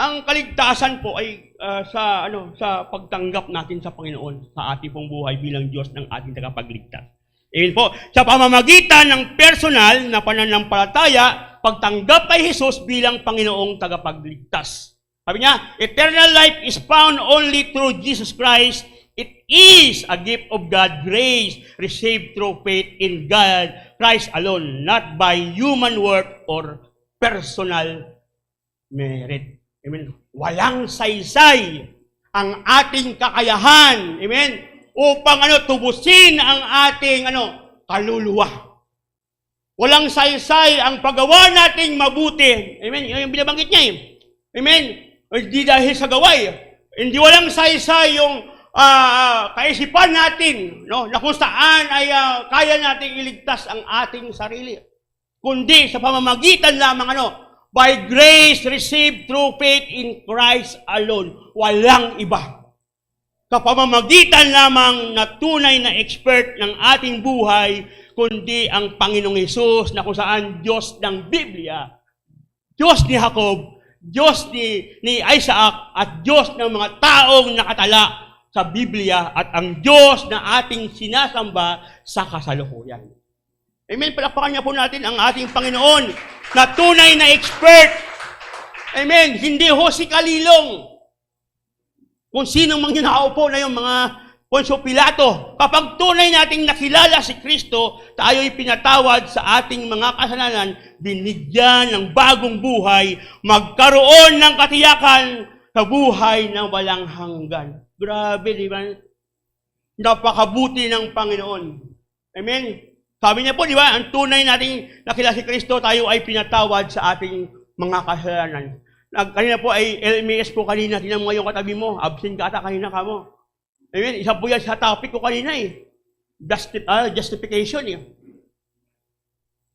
Ang kaligtasan po ay sa pagtanggap natin sa Panginoon sa ating pong buhay bilang Diyos ng ating tagapagligtas. Amen po. Sa pamamagitan ng personal na pananampalataya, pagtanggap kay Jesus bilang Panginoong tagapagligtas. Sabi niya, eternal life is found only through Jesus Christ. It is a gift of God's grace received through faith in God, Christ alone, not by human work or personal merit. Amen. Walang saysay ang ating kakayahan. Amen. Upang tubusin ang ating kaluluwa. Walang saysay ang paggawa nating mabuti. Amen? Yun yung binabanggit niya eh. Amen? Hindi dahil sa gaway. Hindi walang saysay yung kaisipan natin, no? Na kung saan ay kaya nating iligtas ang ating sarili. Kundi sa pamamagitan lamang by grace received through faith in Christ alone. Walang iba. Sa pamamagitan lamang na tunay na expert ng ating buhay, kundi ang Panginoong Hesus na kung saan Diyos ng Biblia, Diyos ni Jacob, Diyos ni Isaac, at Diyos ng mga taong nakatala sa Biblia, at ang Diyos na ating sinasamba sa kasalukuyan. Amen. Palakpakan niya po natin ang ating Panginoon na tunay na expert. Amen. Hindi ho si Kalilong. Kung sinong mga nakaupo na yung mga Poncio Pilato. Kapag tunay nating nakilala si Kristo, tayo'y pinatawad sa ating mga kasalanan, binigyan ng bagong buhay, magkaroon ng katiyakan sa buhay na walang hanggan. Grabe, di ba? Napakabuti ng Panginoon. Amen? Sabi niya po, di ba, ang tunay nating nakilala si Kristo, tayo ay pinatawad sa ating mga kasalanan. Kanina po ay LMS po kanina, tinan mo yung katabi mo, absent ka ata kanina ka mo. Amen? Isa po yan sa topic ko kanina eh. Justification eh.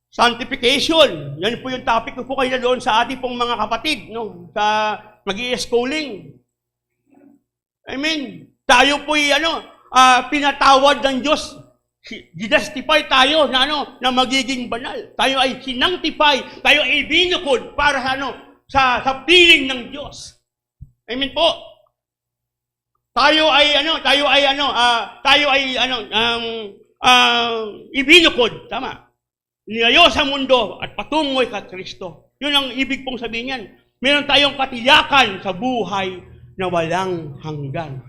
Sanctification. Yan po yung topic ko po kanina doon sa ating pong mga kapatid, no? Sa mag-i-schooling. Amen? Tayo po ay pinatawad ng Diyos. Justify tayo na magiging banal. Tayo ay sinangtify, tayo ay binukod para sa piling ng Diyos. Amen po. Tayo ay ibinukod, tama. Nilayo sa mundo at patungoy kay Kristo. Yun ang ibig pong sabihin niyan. Meron tayong katiyakan sa buhay na walang hanggan.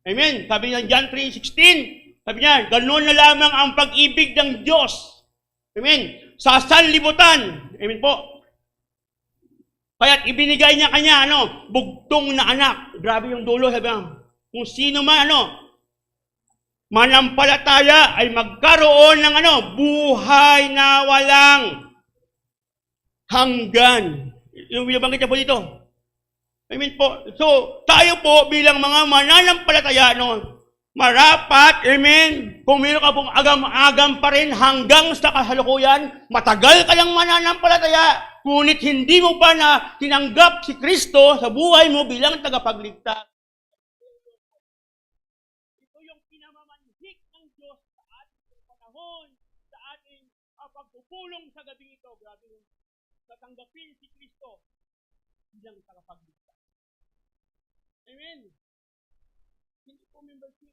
Amen. Sabi niya John 3:16, sabi niya, ganoon na lamang ang pag-ibig ng Diyos. Amen. Sa sanlibutan. Amen po. Kaya't ibinigay niya kanya, bugtong na anak. Grabe yung dulo, sabi niya. Kung sino man, manampalataya ay magkaroon ng buhay na walang hanggan. Yung binabanggit niya po dito. Amen po. So, tayo po bilang mga mananampalataya, marapat, amen, kung meron ka pong agam-agam pa rin hanggang sa kasalukuyan, matagal ka lang mananampalataya, ngunit hindi mo pa na tinanggap si Kristo sa buhay mo bilang tagapagligtas. Ito yung pinamamanhik ng Diyos sa ating panahon, sa ating pagpupulong sa gabi ito. Grabe yung tatanggapin si Kristo bilang tagapagligtas. Amen. Hindi po membership.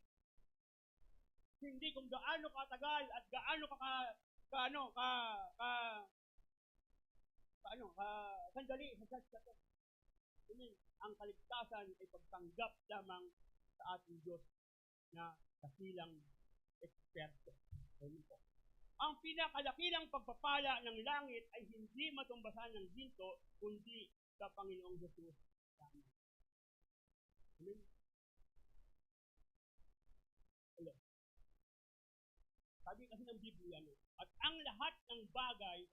Hindi kung gaano katagal at gaano sandali sa church. Ang kaligtasan ay pagtanggap lamang sa ating Diyos na kasilang eksperto. Ang pinakalakilang pagpapala ng langit ay hindi matumbasan ng ginto, kundi sa Panginoong Jesus. Amen. Sabi kasi ng Biblia, at ang lahat ng bagay,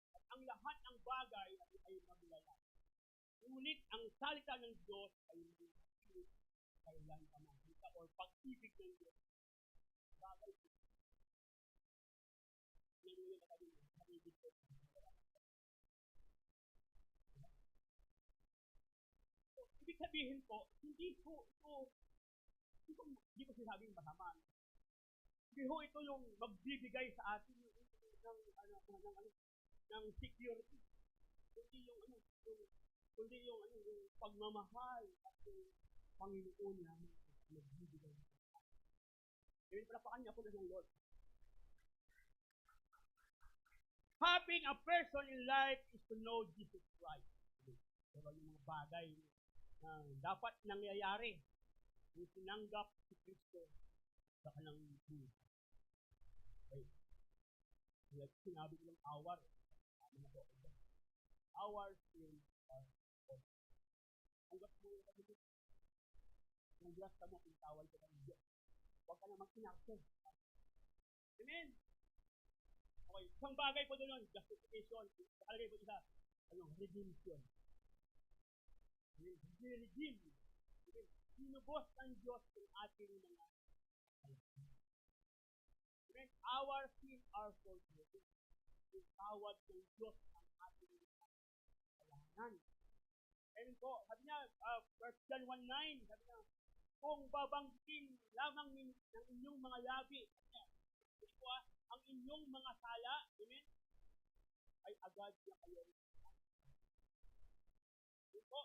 at ang lahat ng bagay ay maglala. Ngunit ang salita ng Diyos ay hindi kailan pamahita or pag-ibig ng Diyos. Bagay ito. Yan yung pag-ibig ko. Ibig sabihin po, hindi ko sinasabing masama. Hindi ho ito yung magbibigay sa atin ng security. Kundi yung pagmamahal at yung Panginoon namin magbibigay sa atin. Ngayon palapakan niya ako ng Lord. Having a person in life is to know Jesus Christ. Pero yung mga bagay na dapat nangyayari kung sinanggap si Kristo sa kanyang buhay. Okay. Like sinabi ko ng hour. Hours in our God. Hanggat mo yung kapitid. Hanggat ka mo, pinatawal ka ng Diyos. Huwag inaction. Amen? Okay, isang bagay po doon, justification. Nakalagay po isa, redemption. Redeem. Sinubos ng Diyos ang ating mga Amen? Our sins are forgiven. Tawad ng Diyos ang ating mga kasalanan. Amen po, sabi niya, 1 John 1:9, sabi niya, kung babanggitin lamang ng inyong mga labi, sabi niya, ang inyong mga sala, amen, ay agad na kayo. Amen po.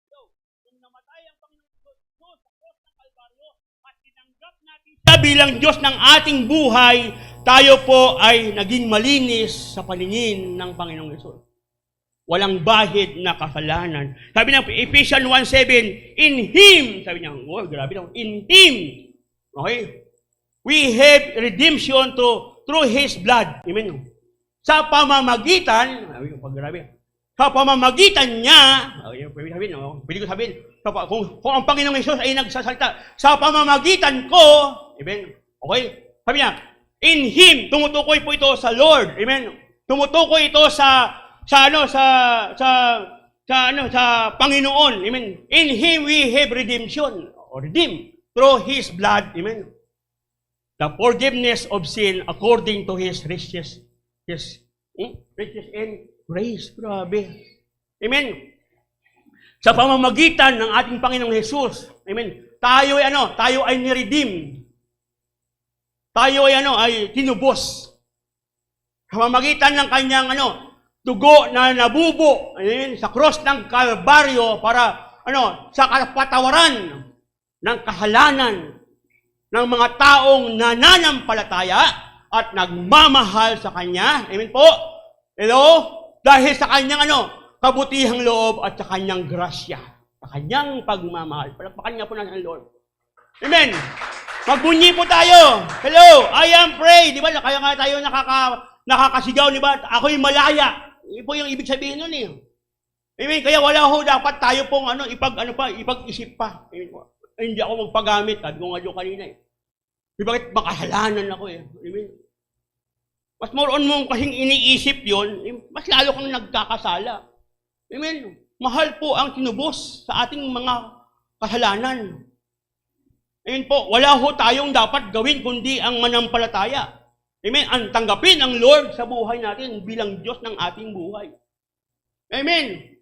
So, kung namatay ang Panginoon Diyos sa cross ng Kalbaryo, at tinanggap natin siya bilang Diyos ng ating buhay, tayo po ay naging malinis sa paningin ng Panginoong Hesus. Walang bahid na kasalanan. Sabi ng Ephesians 1:7, in Him, sabi niya, oh, grabe na, in Him, okay, we have redemption through His blood. Amen. Sa pamamagitan, grabe, sa pamamagitan niya, pwede ko sabihin, kung ang Panginoong Hesus ay nagsasalita, sa pamamagitan ko, amen, okay, sabi niya, in Him, tumutukoy po ito sa Lord, amen, tumutukoy ito sa Panginoon, amen. In Him we have redemption, or redeem, through His blood, amen. The forgiveness of sin according to His riches and grace, grabe. Amen. Sa pamamagitan ng ating Panginoong Hesus, amen, tayo ay ni-redeem. Tayo ay tinubos. Sa pamamagitan ng kanyang dugo na nabubo, amen, sa cross ng Kalbaryo para sa kapatawaran ng kasalanan ng mga taong nananampalataya at nagmamahal sa Kanya. Amen po. Hello? Dahil sa Kanyang kabutihang loob at sa Kanyang grasya, sa Kanyang pagmamahal. Palakpakan niya po natin ang Lord. Amen. Magbunyi po tayo. Hello, I am pray. Di ba? Kaya nga tayo nakakasigaw, di ba? Ako'y malaya. Ito po yung ibig sabihin nun eh. Amen. Kaya wala ho dapat tayo pong ipag-isip pa. Amen po. Hindi ako magpagamit. Sabi ko nga doon kanina eh. Bakit makasalanan ako eh. Amen. Mas more on mo kasing iniisip yon, mas lalo kang nagkakasala. Amen. Mahal po ang tinubos sa ating mga kasalanan. Amen po. Wala ho tayong dapat gawin kundi ang manampalataya. Amen. Ang tanggapin ang Lord sa buhay natin bilang Diyos ng ating buhay. Amen.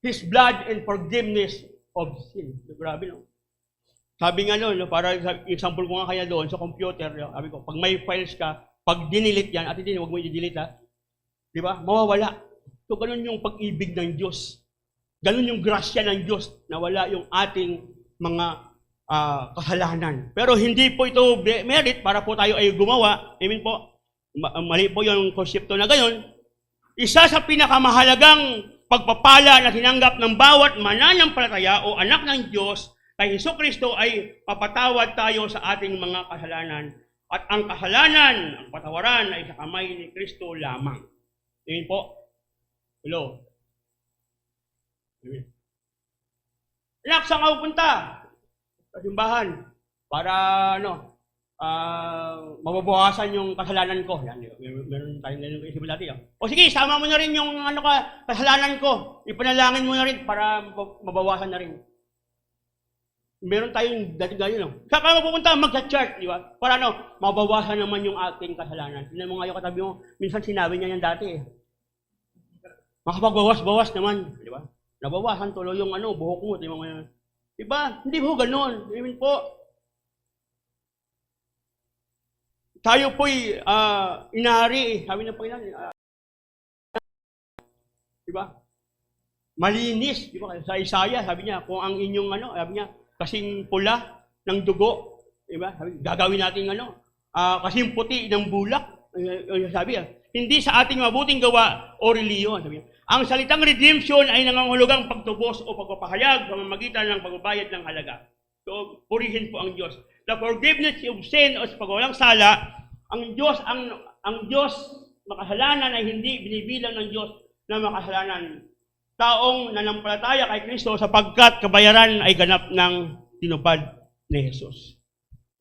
His blood and forgiveness of sin. Grabe, no? Sabi nga para example ko nga kaya doon sa computer, sabi ko, pag may files ka, pag dinilit yan, at hindi, huwag mo i-delete ha, di ba? Mawawala. So, ganun yung pag-ibig ng Diyos. Ganun yung grasya ng Diyos na wala yung ating mga kasalanan. Pero hindi po ito merit para po tayo ay gumawa. Amen po. Mali po yung konsepto na gayon. Isa sa pinakamahalagang pagpapala na tinanggap ng bawat mananampalataya o anak ng Diyos kay Hesukristo ay papatawad tayo sa ating mga kasalanan. At ang kasalanan, ang patawaran ay sa kamay ni Kristo lamang. Amen po. Hello. Amen. Anak, saan ka pupunta? Sa simbahan. Para, mababawasan yung kasalanan ko. Yan, meron tayong ganun isipin natin. O sige, sama mo na rin yung kasalanan ko. Ipanalangin mo na rin para mabawasan na rin. Meron tayong dati ganyan. Saan ka mapupunta? Magsa-church, di ba? Para mabawasan naman yung ating kasalanan. Tingnan mo nga yung katabi mo, minsan sinabi niya yan dati. Makapagbawas-bawas naman, di ba? Nabawasan tuloy yung buhok mo, di ba ngayon? Diba? Hindi po ganun. Amen po. Tayo po'y inari. Sabi ng Panginoon, diba? Malinis. Diba? Sa Isaiah, sabi niya, kung ang inyong sabi niya, kasing pula ng dugo. Diba? Sabi, gagawin natin kasing puti ng bulak. Sabi hindi sa ating mabuting gawa o reliyon. Sabi niya, ang salitang redemption ay nangangahulugang pagtubos o pagpapahayag sa pamamagitan ng pagbabayad ng halaga. So, purihin po ang Diyos. The forgiveness of sin o sa pagwawalang sala, ang Diyos makasalanan ay hindi binibilang ng Diyos na makasalanan. Taong nanampalataya kay Kristo sapagkat kabayaran ay ganap ng tinupad. ni Jesus.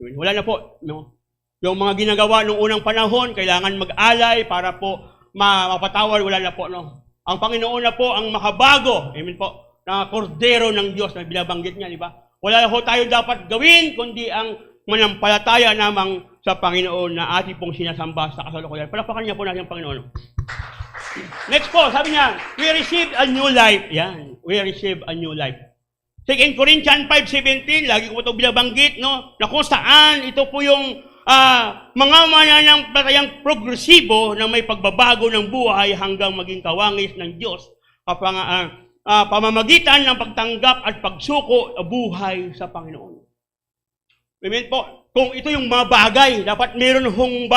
Wala na po. No? Yung mga ginagawa noong unang panahon, kailangan mag-alay para po mapatawad, wala na po. No? Ang Panginoon na po ang makabago, amen po, na kordero ng Diyos na binabanggit niya, di ba? Wala na po tayo dapat gawin, kundi ang manampalataya namang sa Panginoon na ating pong sinasamba sa kasalukuyan. Palapakan niya po natin ang Panginoon. Next po, sabi niya, we received a new life. Yan, we received a new life. 2 Corinthians 5:17, lagi ko ito binabanggit, no? Na kung saan ito po yung mga mananampalatayang progresibo na may pagbabago ng buhay hanggang maging kawangis ng Diyos pamamagitan ng pagtanggap at pagsuko buhay sa Panginoon. Amen po. Kung ito yung mga bagay, dapat meron hong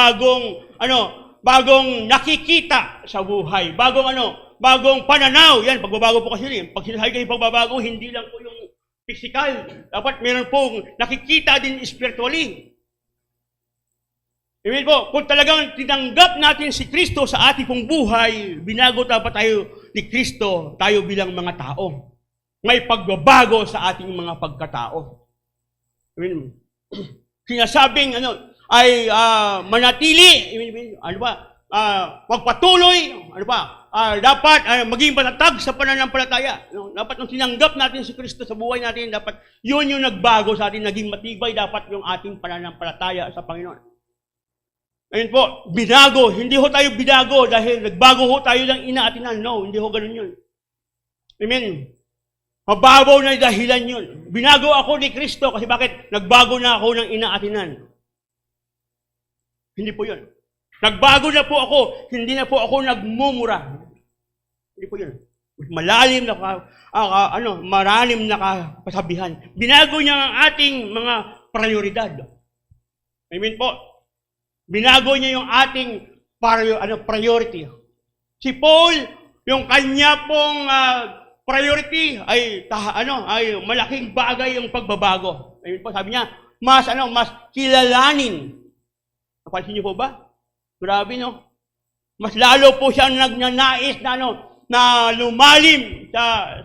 bagong nakikita sa buhay. Bagong pananaw. Yan, pagbabago po kasi rin. Pag sinasabi kayo pagbabago, hindi lang po yung physical. Dapat meron pong nakikita din spiritually. Amen po. Kung talagang tinanggap natin si Kristo sa ating pong buhay, binago dapat tayo ni Kristo, tayo bilang mga tao. May pagbabago sa ating mga pagkatao. Amen. Sinasabing ay manatili, magpatuloy, dapat maging matatag sa pananampalataya. Dapat nung tinanggap natin si Kristo sa buhay natin, dapat yun yung nagbago sa atin, naging matibay dapat yung ating pananampalataya sa Panginoon. Ayun po, binago. Hindi ho tayo binago dahil nagbago ho tayo ng inaatinan. No, hindi ho ganun yun. Amen. Mababaw na dahilan yun. Binago ako ni Kristo kasi bakit? Nagbago na ako ng inaatinan. Hindi po yun. Nagbago na po ako, hindi na po ako nagmumura. Hindi po yun. Malalim na kapasabihan. Binago niya ang ating mga prioridad. Amen po. Binago niya yung ating priority. Si Paul, yung kanya pong priority ay malaking bagay yung pagbabago. Ayun po, sabi niya, mas kilalanin. Napansin niyo po ba? Grabe, no? Mas lalo po siya nagnanais na lumalim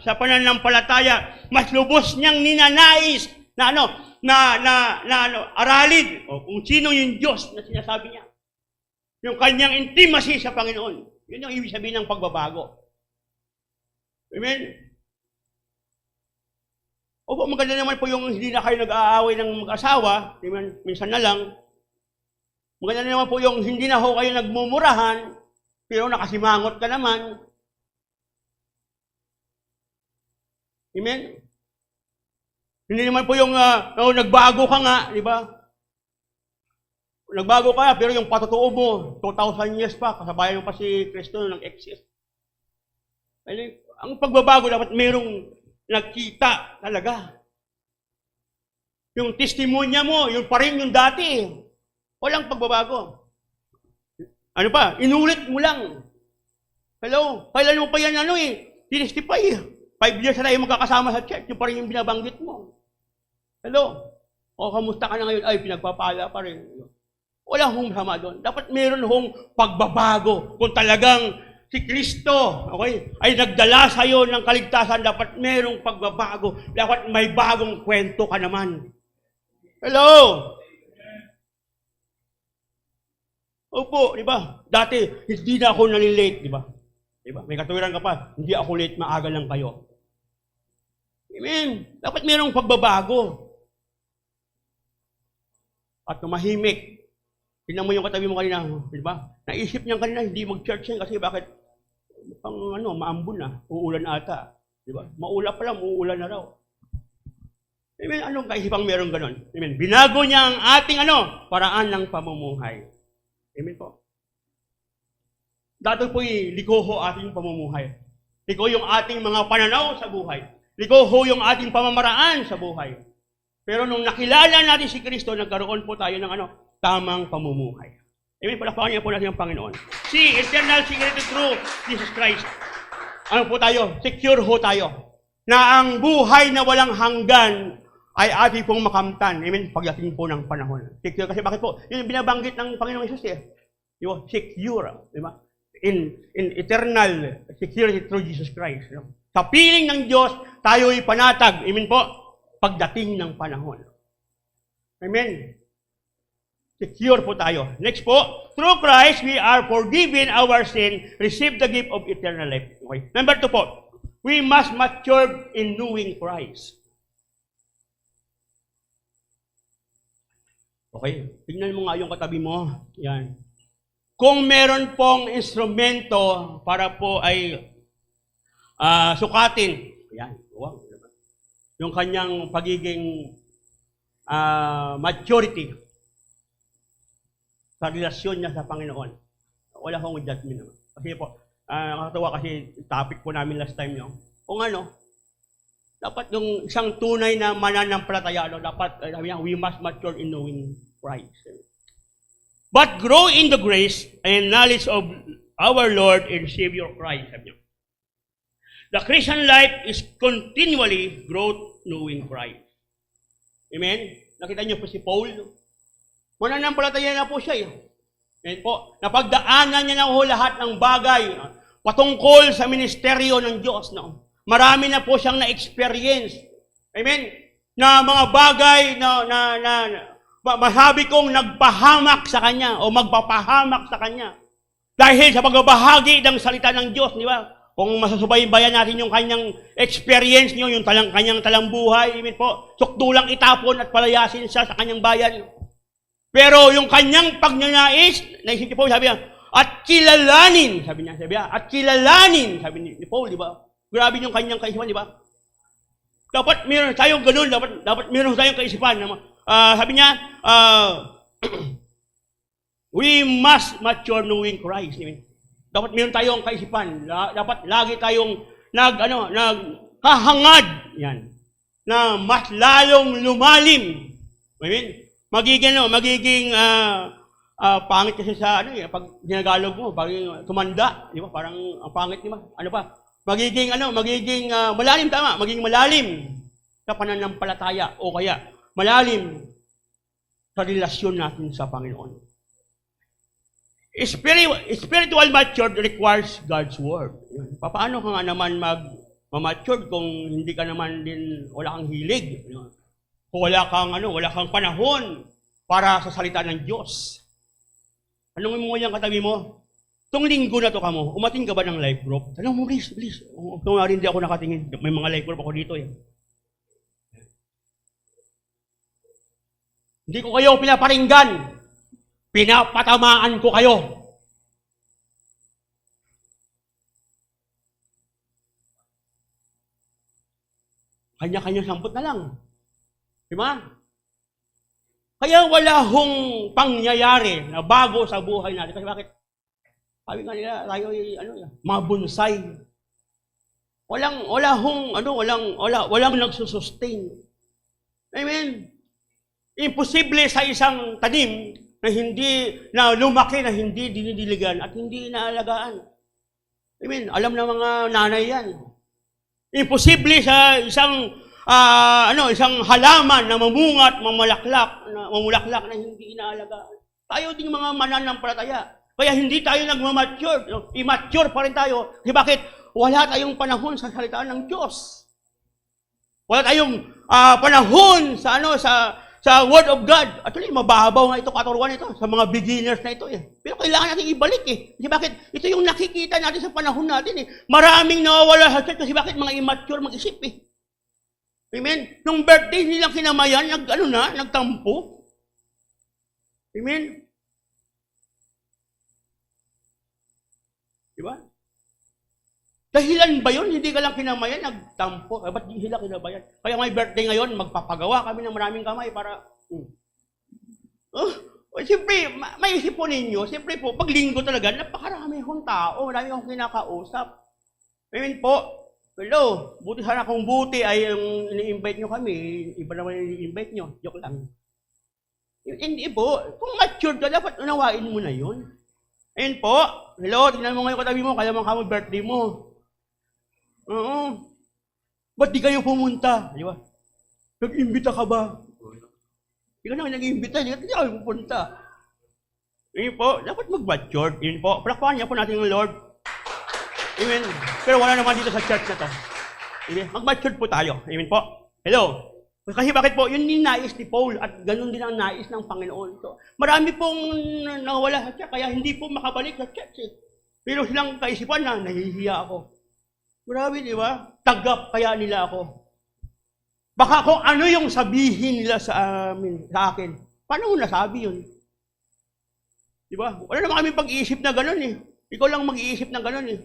sa pananampalataya. Mas lubos niyang ninanais na aralin kung sino yung Diyos na sinasabi niya. Yung kanyang intimacy sa Panginoon. Yun yung ibig sabihin ng pagbabago. Amen? Opo, maganda naman po yung hindi na kayo nag-aaway ng mag-asawa. Amen? Minsan na lang. Maganda naman po yung hindi na ho kayo nagmumurahan, pero nakasimangot ka naman. Amen? Hindi naman po yung nagbago ka nga, di ba? Nagbago ka, pero yung patotoo mo, 2,000 years pa, kasabayan mo pa si Kristo nang exist. Ang pagbabago dapat mayroong nakita talaga. Yung testimonya mo, yun pa rin yung dati. Walang pagbabago. Ano pa? Inulit mo lang. Hello? Kailan mo pa yan tinestify. 5 years na tayo magkakasama sa church, yung pa rin yung binabanggit mo. Hello? O, kamusta ka na ngayon? Ay, pinagpapala pa rin. Wala hong masama doon. Dapat meron hong pagbabago. Kung talagang si Kristo, okay, ay nagdala sa iyo ng kaligtasan, dapat merong pagbabago. Dapat may bagong kwento ka naman. Hello? Opo, di ba? Dati, hindi na ako nalilate, di ba? Di ba? May katuwiran ka pa, hindi ako late, maaga lang kayo. Amen. Dapat merong pagbabago. At tumahimik. Tingnan mo yung katabi mo kanina, di ba? Naisip niya kanina, hindi mag-church yan kasi bakit? Maambon na, uulan ata. Di ba? Maulap pa lang, uulan na raw. Amen. Anong kaisipang meron ganon? Amen. Binago niya ang ating paraan ng pamumuhay. Amen po. Dato po'y likoho ating pamumuhay. Liko yung ating mga pananaw sa buhay. Likoho yung ating pamamaraan sa buhay. Pero nung nakilala natin si Kristo, nagkaroon po tayo ng tamang pamumuhay. Amen. Palakpakan niya po natin ang Panginoon. Si eternal secret through Jesus Christ. Ano po tayo? Secure ho tayo. Na ang buhay na walang hanggan ay ating pong makamtan. Amen? Pagdating po ng panahon. Secure kasi bakit po? Yun yung binabanggit ng Panginoong Jesus Diba? Secure. Diba? In eternal security through Jesus Christ. Sa piling ng Diyos, tayo'y panatag. Amen po? Pagdating ng panahon. Amen. Secure po tayo. Next po, through Christ, we are forgiven our sin, receive the gift of eternal life. Okay. Number 2 po, we must mature in knowing Christ. Okay, tignan mo nga yung katabi mo. Yan. Kung meron pong instrumento para po ay sukatin, yan, wow, yung kanyang pagiging maturity sa relasyon niya sa Panginoon. Wala akong judgment naman. Kasi po, nakakatawa kasi topic po namin last time yun. Kung ano, dapat yung isang tunay na mananampalataya, dapat, sabi niya, we must mature in knowing Christ. But grow in the grace and knowledge of our Lord and Savior Christ. Sabi niya. The Christian life is continually growth knowing Christ. Amen? Nakita niyo po si Paul, mananampalataya na po siya. Amen po. Napagdaanan niya na po lahat ng bagay patungkol sa ministeryo ng Diyos. No? Marami na po siyang na-experience. Amen? Na mga bagay na masabi kong nagpahamak sa kanya o magpapahamak sa kanya. Dahil sa pagbabahagi ng salita ng Diyos, di ba? Kung masasubaybayan natin yung kanyang experience niyo, yung kanyang talambuhay, amen po, sukdulang itapon at palayasin siya sa kanyang bayan. Pero yung kanyang pagnanais, naisip ni Paul, sabi niya, at kilalanin, sabi niya, at kilalanin, sabi ni Paul, di ba? Grabe yung kanyang kaisipan, di ba? Dapat meron tayong ganun, dapat meron tayong kaisipan. Sabi niya, we must mature knowing Christ. Dapat meron tayong kaisipan. Dapat lagi tayong nagkahangad, yan, na mas lalong lumalim. Amen? Magiging pangit kasi sa pag ginagalog mo, pag tumanda, di ba? Parang ang pangit, di ba? Ano pa? Magiging malalim, tama, magiging malalim sa pananampalataya o kaya malalim sa relasyon natin sa Panginoon. Spiritual maturity requires God's Word. Paano ka nga naman mag-mature kung hindi ka naman din, wala kang hilig? Kung wala kang panahon para sa salita ng Diyos. Anong mo yung katabi mo? Itong linggo na to kamo, umating ka ba ng life group? Tanong mo, please. Kung nga rin di ako nakatingin, may mga life group ako dito. Hindi ko kayo pinaparinggan. Pinapatamaan ko kayo. Kanya-kanya sampot na lang. Diba? Kaya wala hong pangyayari na bago sa buhay natin. Kasi bakit? Sabi nga nila, tayo mabonsay. Walang nagsusustain. Amen. Imposible sa isang tanim na lumaki na hindi dinidiligan at hindi inaalagaan. Amen. Alam na mga nanay yan. Imposible sa isang halaman na mamungat, mamulaklak na hindi inaalagaan. Tayo din mga mananampalataya. Kaya hindi tayo nagmamature. Immature pa rin tayo. Kasi bakit? Wala tayong panahon sa salita ng Diyos. Wala tayong panahon sa Word of God. Actually, mababaw nga ito, katuruan ito, sa mga beginners na ito. Pero kailangan natin ibalik. Kasi bakit? Ito yung nakikita natin sa panahon natin. Maraming nawawala sa church. Kasi bakit? Mga immature mag-isip. Amen? Nung birthday nilang kinamayan, nagtampo. Amen? Diba? Dahilan ba yun? Hindi ka lang kinamayan, nagtampo. Ba't di sila kinabayan? Kaya may birthday ngayon, magpapagawa kami ng maraming kamay para... Siyempre, may isipon ninyo. Siyempre po, pag linggo talaga, napakarami akong tao. Marami akong kinakausap. Amen po. Hello, buti sana kung buti ay yung ini-invite nyo kami. Iba naman yung ini-invite nyo. Joke lang. Hindi po. Kung mature ka, dapat unawain mo na yun. Ayan po. Hello, tingnan mo ngayon katabi mo, kaya mga birthday mo. Oo. Ba't di kayo pumunta? Di ba? Nag-imbita ka ba? Hindi ka naman nag-imbita, hindi kayo pupunta. Ayan po, dapat mag-mature. Ayan po, palakpakan niya po natin ng Lord. Amen. Pero wala naman dito sa church na to. Amen. Mag-mature po tayo. Amen po. Hello. Kasi bakit po? Yun yung nais ni Paul at ganun din ang nais ng Panginoon. So, marami pong nawala sa church, kaya hindi po makabalik sa church. Pero silang kaisipan na, nahihiya ako. Marami, di ba? Tanggap kaya nila ako. Baka kung ano yung sabihin nila sa akin, paano mo nasabi yun? Di ba? Wala naman kami pag-iisip na ganun eh. Ikaw lang mag-iisip na ganun eh.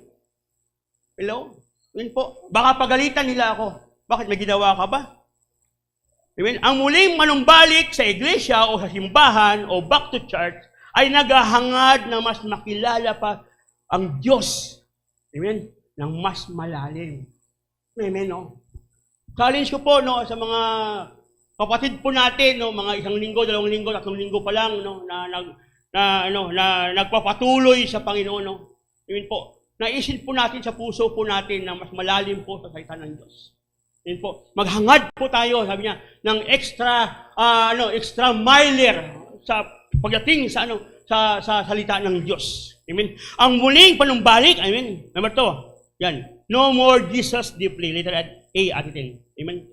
Hello? Yun po. Baka pagalitan nila ako. Bakit? May ginawa ka ba? Amen? Ang muling manumbalik sa iglesia o sa simbahan o back to church ay naghahangad na mas makilala pa ang Diyos. Amen? Ng mas malalim. Amen, no? Challenge ko po, no, sa mga kapatid po natin, no, mga 1 linggo, 2 linggo, 3 linggo pa lang, no, na nagpapatuloy sa Panginoon, no. Amen po. Naisin po natin sa puso po natin na mas malalim po sa salita ng Diyos. Amen po. Maghangad po tayo, sabi niya, ng extra miler sa pagdating sa sa salita ng Diyos. Amen. Ang muling panumbalik, amen. Number 2. Yan. No more Jesus deeply. Letter A atin. Amen.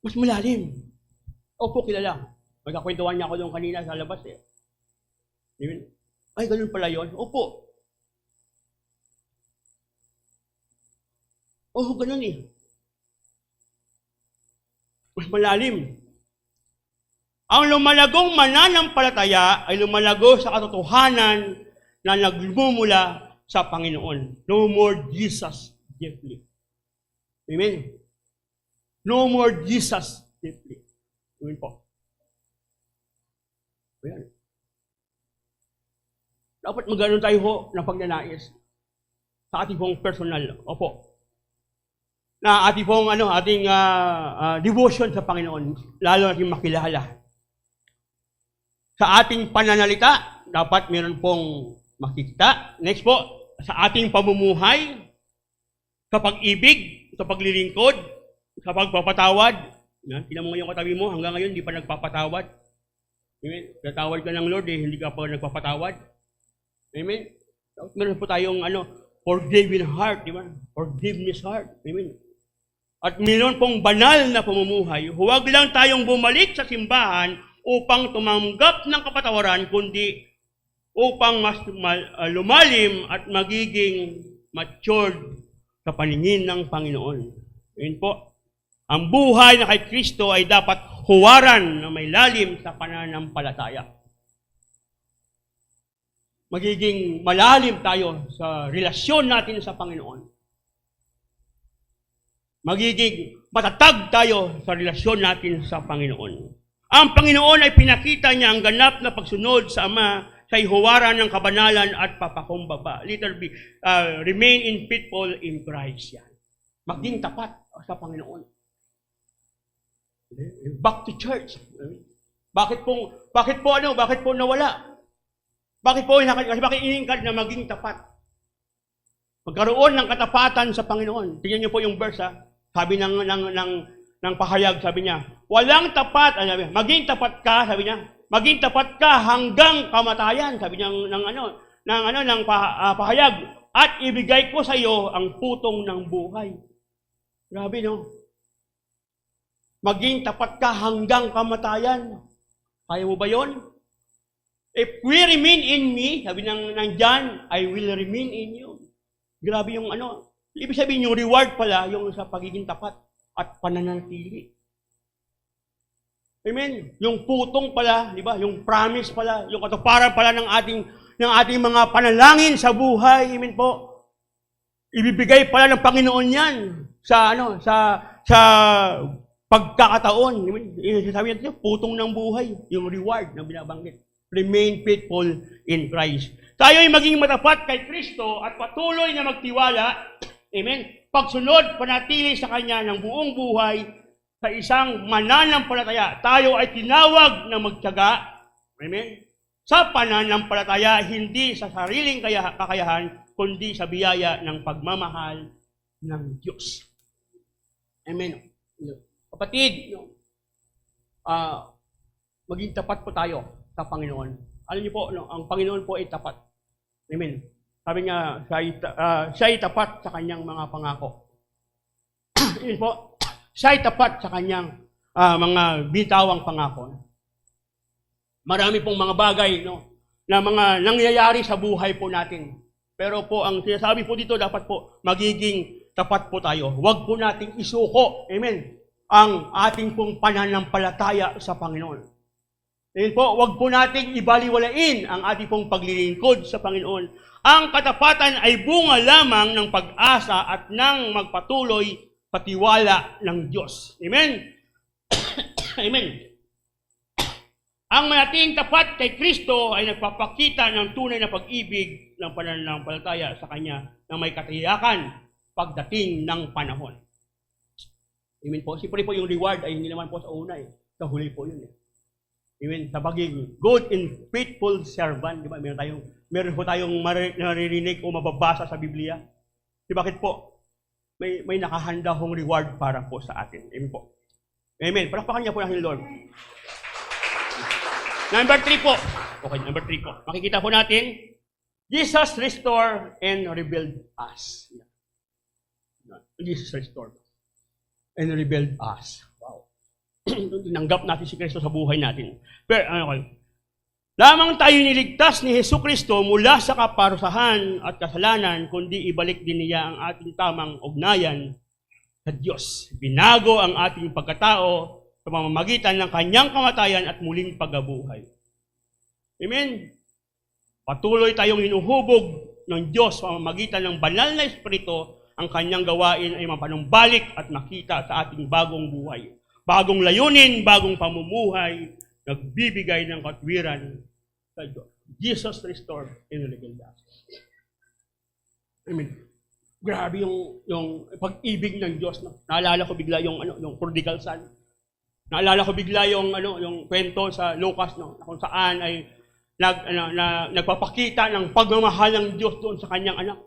Mas malalim. Opo, kilala. Magkakwentuhan niya ako doon kanina sa labas eh. Amen. Ay, ganun pala yun. Opo. Oh, ganun eh. Mas malalim. Ang lumalagong mananampalataya ay lumalago sa katotohanan na nagmumula sa Panginoon. No more Jesus deeply. Amen. No more Jesus deeply. Amen po. Ayan. Dapat maganoon tayo ho ng pagnanais sa ating pong personal. Opo. Na ating pong ating devotion sa Panginoon, lalo natin makilala. Sa ating pananalita, dapat meron pong makikita. Next po, sa ating pamumuhay, sa pag-ibig, sa paglilingkod, sa pagpapatawad. Yan, tingnan mo ngayon katabi mo, hanggang ngayon hindi pa nagpapatawad. Amen. Tatawad ka ng Lord, hindi ka pa nagpapatawad. Amen. Meron po tayong forgiving heart, di ba? Forgiveness heart. Amen. At meron pong banal na pamumuhay. Huwag lang tayong bumalik sa simbahan upang tumanggap ng kapatawaran, kundi upang mas lumalim at magiging matured sa paningin ng Panginoon. Amen po. Ang buhay na kay Kristo ay dapat huwaran na may lalim sa pananampalataya. Magiging malalim tayo sa relasyon natin sa Panginoon. Magiging matatag tayo sa relasyon natin sa Panginoon. Ang Panginoon ay pinakita niya ang ganap na pagsunod sa Ama sa ihuwaran ng kabanalan at papakumbaba. Letter B, remain in faithful in Christ. Yan. Maging tapat sa Panginoon. Back to church. Bakit po nawala? Bakit iniingkad na maging tapat? Magkaroon ng katapatan sa Panginoon. Tingnan niyo po yung verse, ha? Sabi ng pahayag, sabi niya, walang tapat, maging tapat ka, sabi niya, maging tapat ka hanggang kamatayan, sabi niya ng pahayag, at ibigay ko sa iyo ang putong ng buhay. Grabe, no? Maging tapat ka hanggang kamatayan. Kaya mo ba yon? If we remain in me, sabi ng John, I will remain in you. Grabe yung ibig sabihin yung reward pala, yung sa pagiging tapat at pananatili. Amen. Yung putong pala, di ba? Yung promise pala, yung katuparan pala ng ating mga panalangin sa buhay. Amen po. Ibibigay pala ng Panginoon 'yan sa pagkakataon. Amen. Sabi natin, putong ng buhay, yung reward na binabanggit. Remain faithful in Christ. Tayo ay maging matapat kay Kristo at patuloy na magtiwala, amen, pagsunod, panatili sa Kanya ng buong buhay sa isang mananampalataya. Tayo ay tinawag na magtiyaga, amen, sa pananampalataya, hindi sa sariling kakayahan, kundi sa biyaya ng pagmamahal ng Diyos. Amen. Kapatid, maging tapat po tayo sa Panginoon. Alam niyo po, ang Panginoon po ay tapat. Amen. Sabi niya, siya ay tapat sa kanyang mga pangako. Amen po. siya'y tapat sa kanyang mga bitawang pangako. Marami pong mga bagay, no, na mga nangyayari sa buhay po natin. Pero po, ang sinasabi po dito, dapat po magiging tapat po tayo. Huwag po nating isuko, amen, ang ating pong pananampalataya sa Panginoon. Amen po, huwag po nating ibaliwalain ang ating pong paglilingkod sa Panginoon. Ang katapatan ay bunga lamang ng pag-asa at ng magpatuloy patiwala ng Diyos. Amen? Amen. Ang manating tapat kay Kristo ay nagpapakita ng tunay na pag-ibig ng pananampalataya sa Kanya na may katiyakan pagdating ng panahon. Amen po. Siyempre po yung reward ay hindi naman po sa una eh. Sa huli po yun eh. Amen. Sa pagiging good and faithful servant. Di ba? Meron po tayong naririnig o mababasa sa Biblia. Di bakit po? May nakahanda hong reward para po sa atin. Amen po. Amen. Palakpakan niya po ng Lord. Number 3 po. Okay, number 3 po. Makikita po natin, Jesus restore and rebuild us. Jesus restore and rebuild us. Wow. Tinanggap natin si Kristo sa buhay natin. Pero, lamang tayo niligtas ni Jesucristo mula sa kaparusahan at kasalanan, kundi ibalik din niya ang ating tamang ugnayan sa Diyos. Binago ang ating pagkatao sa pamamagitan ng kanyang kamatayan at muling pagkabuhay. Amen? Patuloy tayong hinuhubog ng Diyos sa pamamagitan ng banal na Espiritu. Ang kanyang gawain ay mapanumbalik at makita sa ating bagong buhay. Bagong layunin, bagong pamumuhay, nagbibigay ng katwiran sa Diyos. Jesus restore and rebuild us. Amen. Grabe yung pag-ibig ng Diyos. No? Naalala ko bigla yung prodigal son. Naalala ko bigla yung kwento sa Lucas, no, kung saan ay nagpapakita ng pagmamahal ng Diyos doon sa kanyang anak.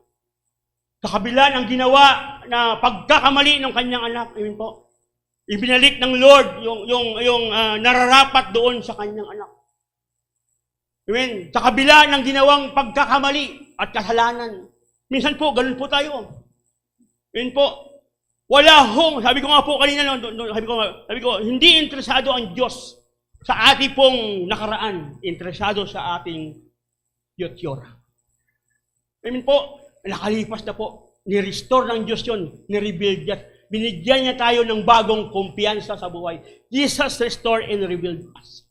Sa kabila ng ginawa na pagkakamali ng kanyang anak, amen po. Ibinalik ng Lord yung nararapat doon sa kanyang anak. Amen. Sa kabila ng ginawang pagkakamali at kasalanan. Minsan po, ganun po tayo. Amen po. Wala hong, sabi ko nga po kanina, sabi ko, hindi interesado ang Diyos sa ating pong nakaraan. Interesado sa ating future. Amen po, nakalipas na po. Ni-restore ng Diyos yun, ni-rebuild niya. Binigyan niya tayo ng bagong kumpiyansa sa buhay. Jesus restore and rebuild us.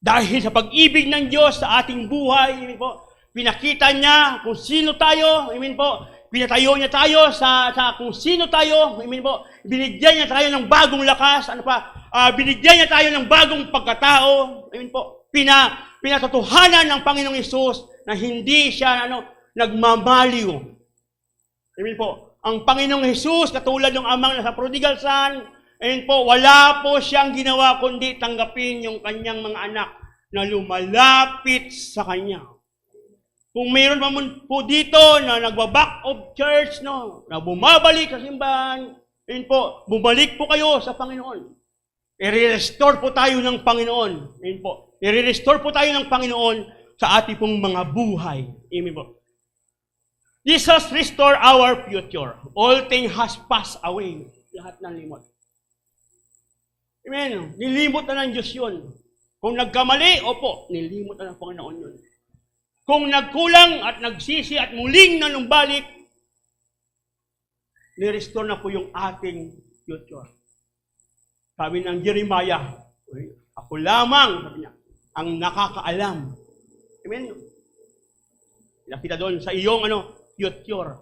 Dahil sa pag-ibig ng Diyos sa ating buhay, amen po, pinakita niya kung sino tayo, amen po, pinatayo niya tayo sa kung sino tayo, amen po. Binigyan niya tayo ng bagong lakas, binigyan niya tayo ng bagong pagkatao, amen po. Pinatotohanan ng Panginoong Hesus na hindi siya nagmamaliw. Amen po. Ang Panginoong Hesus, katulad ng amang nasa prodigal son, amen po, wala po siyang ginawa kundi tanggapin yung kanyang mga anak na lumalapit sa kanya. Kung mayroon man po dito na nagbaback of church, no, na bumabalik sa simbahan, yun po, bumalik po kayo sa Panginoon. I-restore po tayo ng Panginoon. Yun po. I-restore po tayo ng Panginoon sa ating pong mga buhay. Amen po. Jesus restore our future. All things has passed away. Lahat ng limot. Amen. Nilimot na ng Diyos yun. Kung nagkamali, opo, nilimot na ng Panginoon yun. Kung nagkulang at nagsisi at muling nanumbalik, ni-restore na po yung ating future. Sabi ng Jeremiah, ako lamang, sabi niya, ang nakakaalam. Amen? Nakita doon sa iyong future.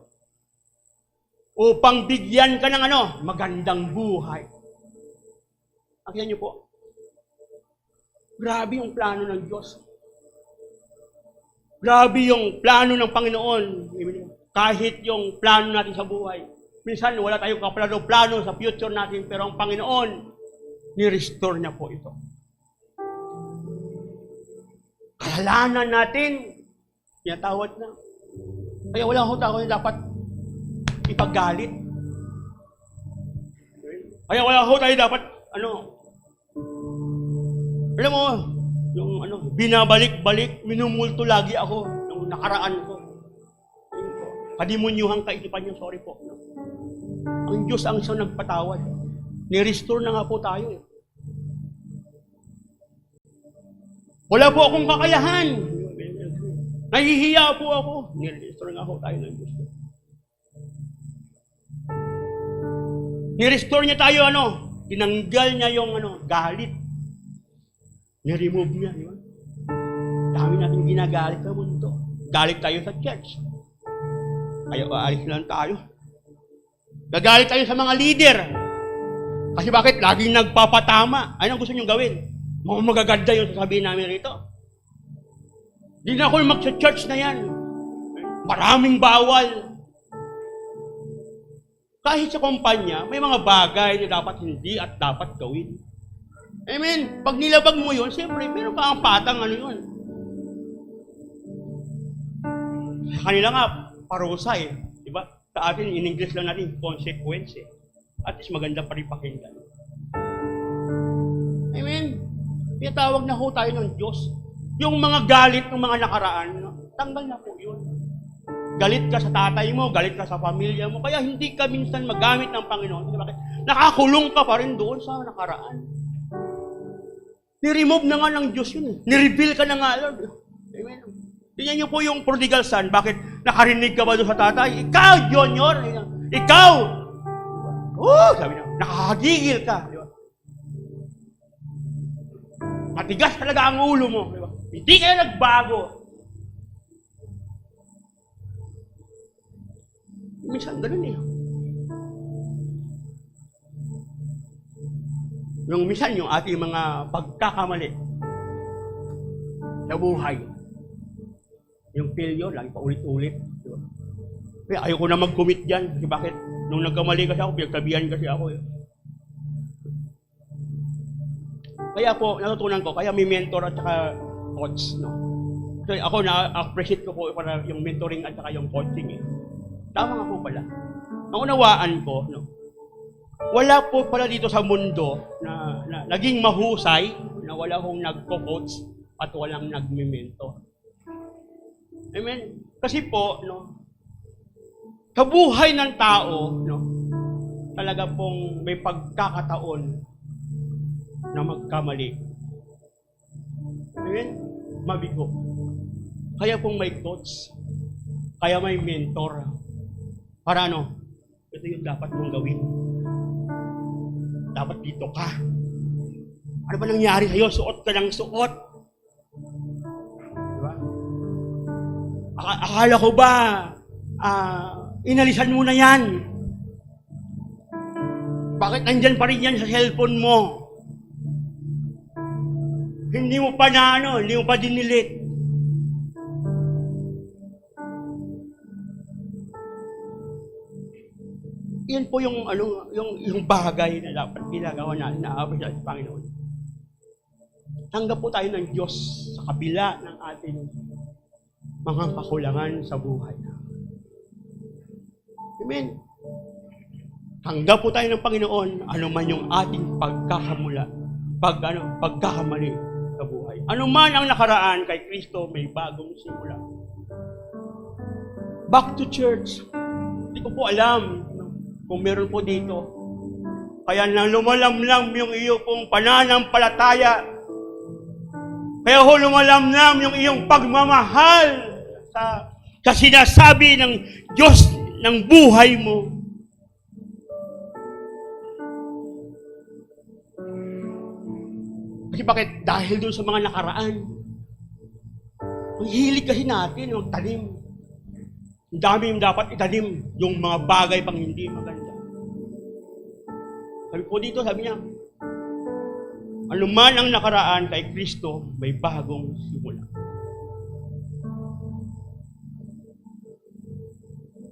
Upang bigyan ka ng magandang buhay. Nakita niyo po, grabe yung plano ng Diyos. Grabe yung plano ng Panginoon. Kahit yung plano natin sa buhay. Minsan wala tayong kaplano-plano sa future natin, pero ang Panginoon, ni-restore niya po ito. Kasalanan natin, tinatawad na. Kaya wala akong tao na dapat ipaggalit. Kaya wala akong tayo dapat, alam mo, yung binabalik-balik, minumulto lagi ako nung nakaraan ko. Kadimunyuhang kaisipan niyo, sorry po. Ang Diyos ang siyang nagpatawad. Ni-restore na nga po tayo eh. Wala po akong kakayahan. Nahihiya po ako. Ni-restore nga po tayo ng Diyos. Ni-restore niya tayo tinanggal niya yung galit. Ni-remove niya, di ba? Dami natin ginagalit sa mundo. Galit tayo sa church. Ayaw, aalis lang tayo. Nagalit tayo sa mga leader. Kasi bakit? Laging nagpapatama. Anong gusto niyong gawin? Mga magaganda yung sasabihin namin rito. Hindi na ako mag-church na yan. Maraming bawal. Kahit sa kumpanya, may mga bagay na dapat hindi at dapat gawin. Amen. Pag nilabag mo yun, siyempre, meron ka ang patang yun. Sa kanila nga, parusa eh. Diba? Sa atin, in English lang natin, consequence eh. At least maganda pa rin pakinggan. Amen. Tinatawag na ho tayo ng Diyos. Yung mga galit ng mga nakaraan, tanggal na po yun. Galit ka sa tatay mo, galit ka sa pamilya mo, kaya hindi ka minsan magamit ng Panginoon. Bakit? Nakakulong ka pa rin doon sa nakaraan. Ni-remove na nga ng Diyos yun. Ni-reveal ka na nga, Lord. Amen. Tingnan niyo po yung prodigal son. Bakit? Nakarinig ka ba doon sa tatay? Ikaw, Junior! Ikaw! Sabi niya, nakakagigil ka. Di ba? Matigas talaga ang ulo mo. Di ba? Hindi kayo nagbago. Minsan ganun eh. Yung minsan yung ating mga pagkakamali sa buhay. Yung failure, lagi pa ulit-ulit. Diba? Kaya ayoko na mag-commit dyan. Kasi bakit? Nung nagkamali kasi ako, pinagsabihan kasi ako eh. Kaya po, natutunan ko, kaya may mentor at saka coach. No? So ako na-appreciate ko po para yung mentoring at saka yung coaching eh. Tama nga po pala. Ang unawaan ko, wala po pala dito sa mundo na naging mahusay na wala hong nagko-coach at walang nagme-mentor. Amen? Kasi po, sa buhay ng tao, talaga pong may pagkakataon na magkamali. Amen? Mabigo. Kaya pong may coach, kaya may mentor. Para ito yung dapat mong gawin. Dapat dito ka. Ano ba nangyari sa'yo? Suot ka ng suot. Diba? Akala ko ba, inalisan mo na yan? Bakit nandyan pa rin yan sa cellphone mo? Hindi mo pa hindi mo pa dinilit. Yan po yung bagay na dapat ginagawa natin na abot sa Panginoon. Tanggap po tayo ng Diyos sa kabila ng ating mga kakulangan sa buhay. Amen. Tanggap po tayo ng Panginoon, ano man yung ating pagkakamali sa buhay. Ano man ang nakaraan kay Kristo, may bagong simula. Back to church. Hindi ko po alam kung meron po dito. Kaya nang lumalamlam yung iyong pong pananampalataya. Kaya lumalamlam yung iyong pagmamahal sa sinasabi ng Diyos ng buhay mo. Kasi bakit? Dahil doon sa mga nakaraan. Ang hilig kasi natin, magtanim. Ang dami yung dapat itanim, yung mga bagay pang hindi maganda. Sabi po dito, sabi niya, ano man ang nakaraan kay Kristo, may bagong simula.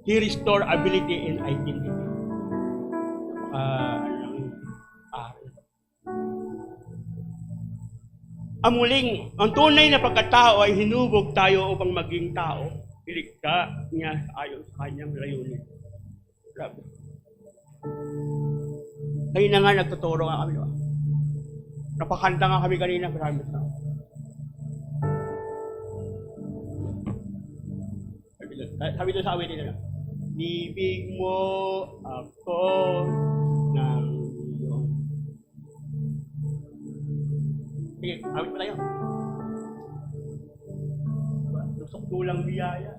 He restore ability and identity. Ang muling, ang tunay na pagkatao ay hinubog tayo upang maging tao. Iligta niya ayon sa kanyang layunin. Grabe. Kaya na nga nagtuturo nga kami. Napakanta nga kami kanina. Grabe na. Sabi doon sa awit nila. Ibig mo ako ng iyong Sige, awit pa tayo. Lusok tulang biyaya.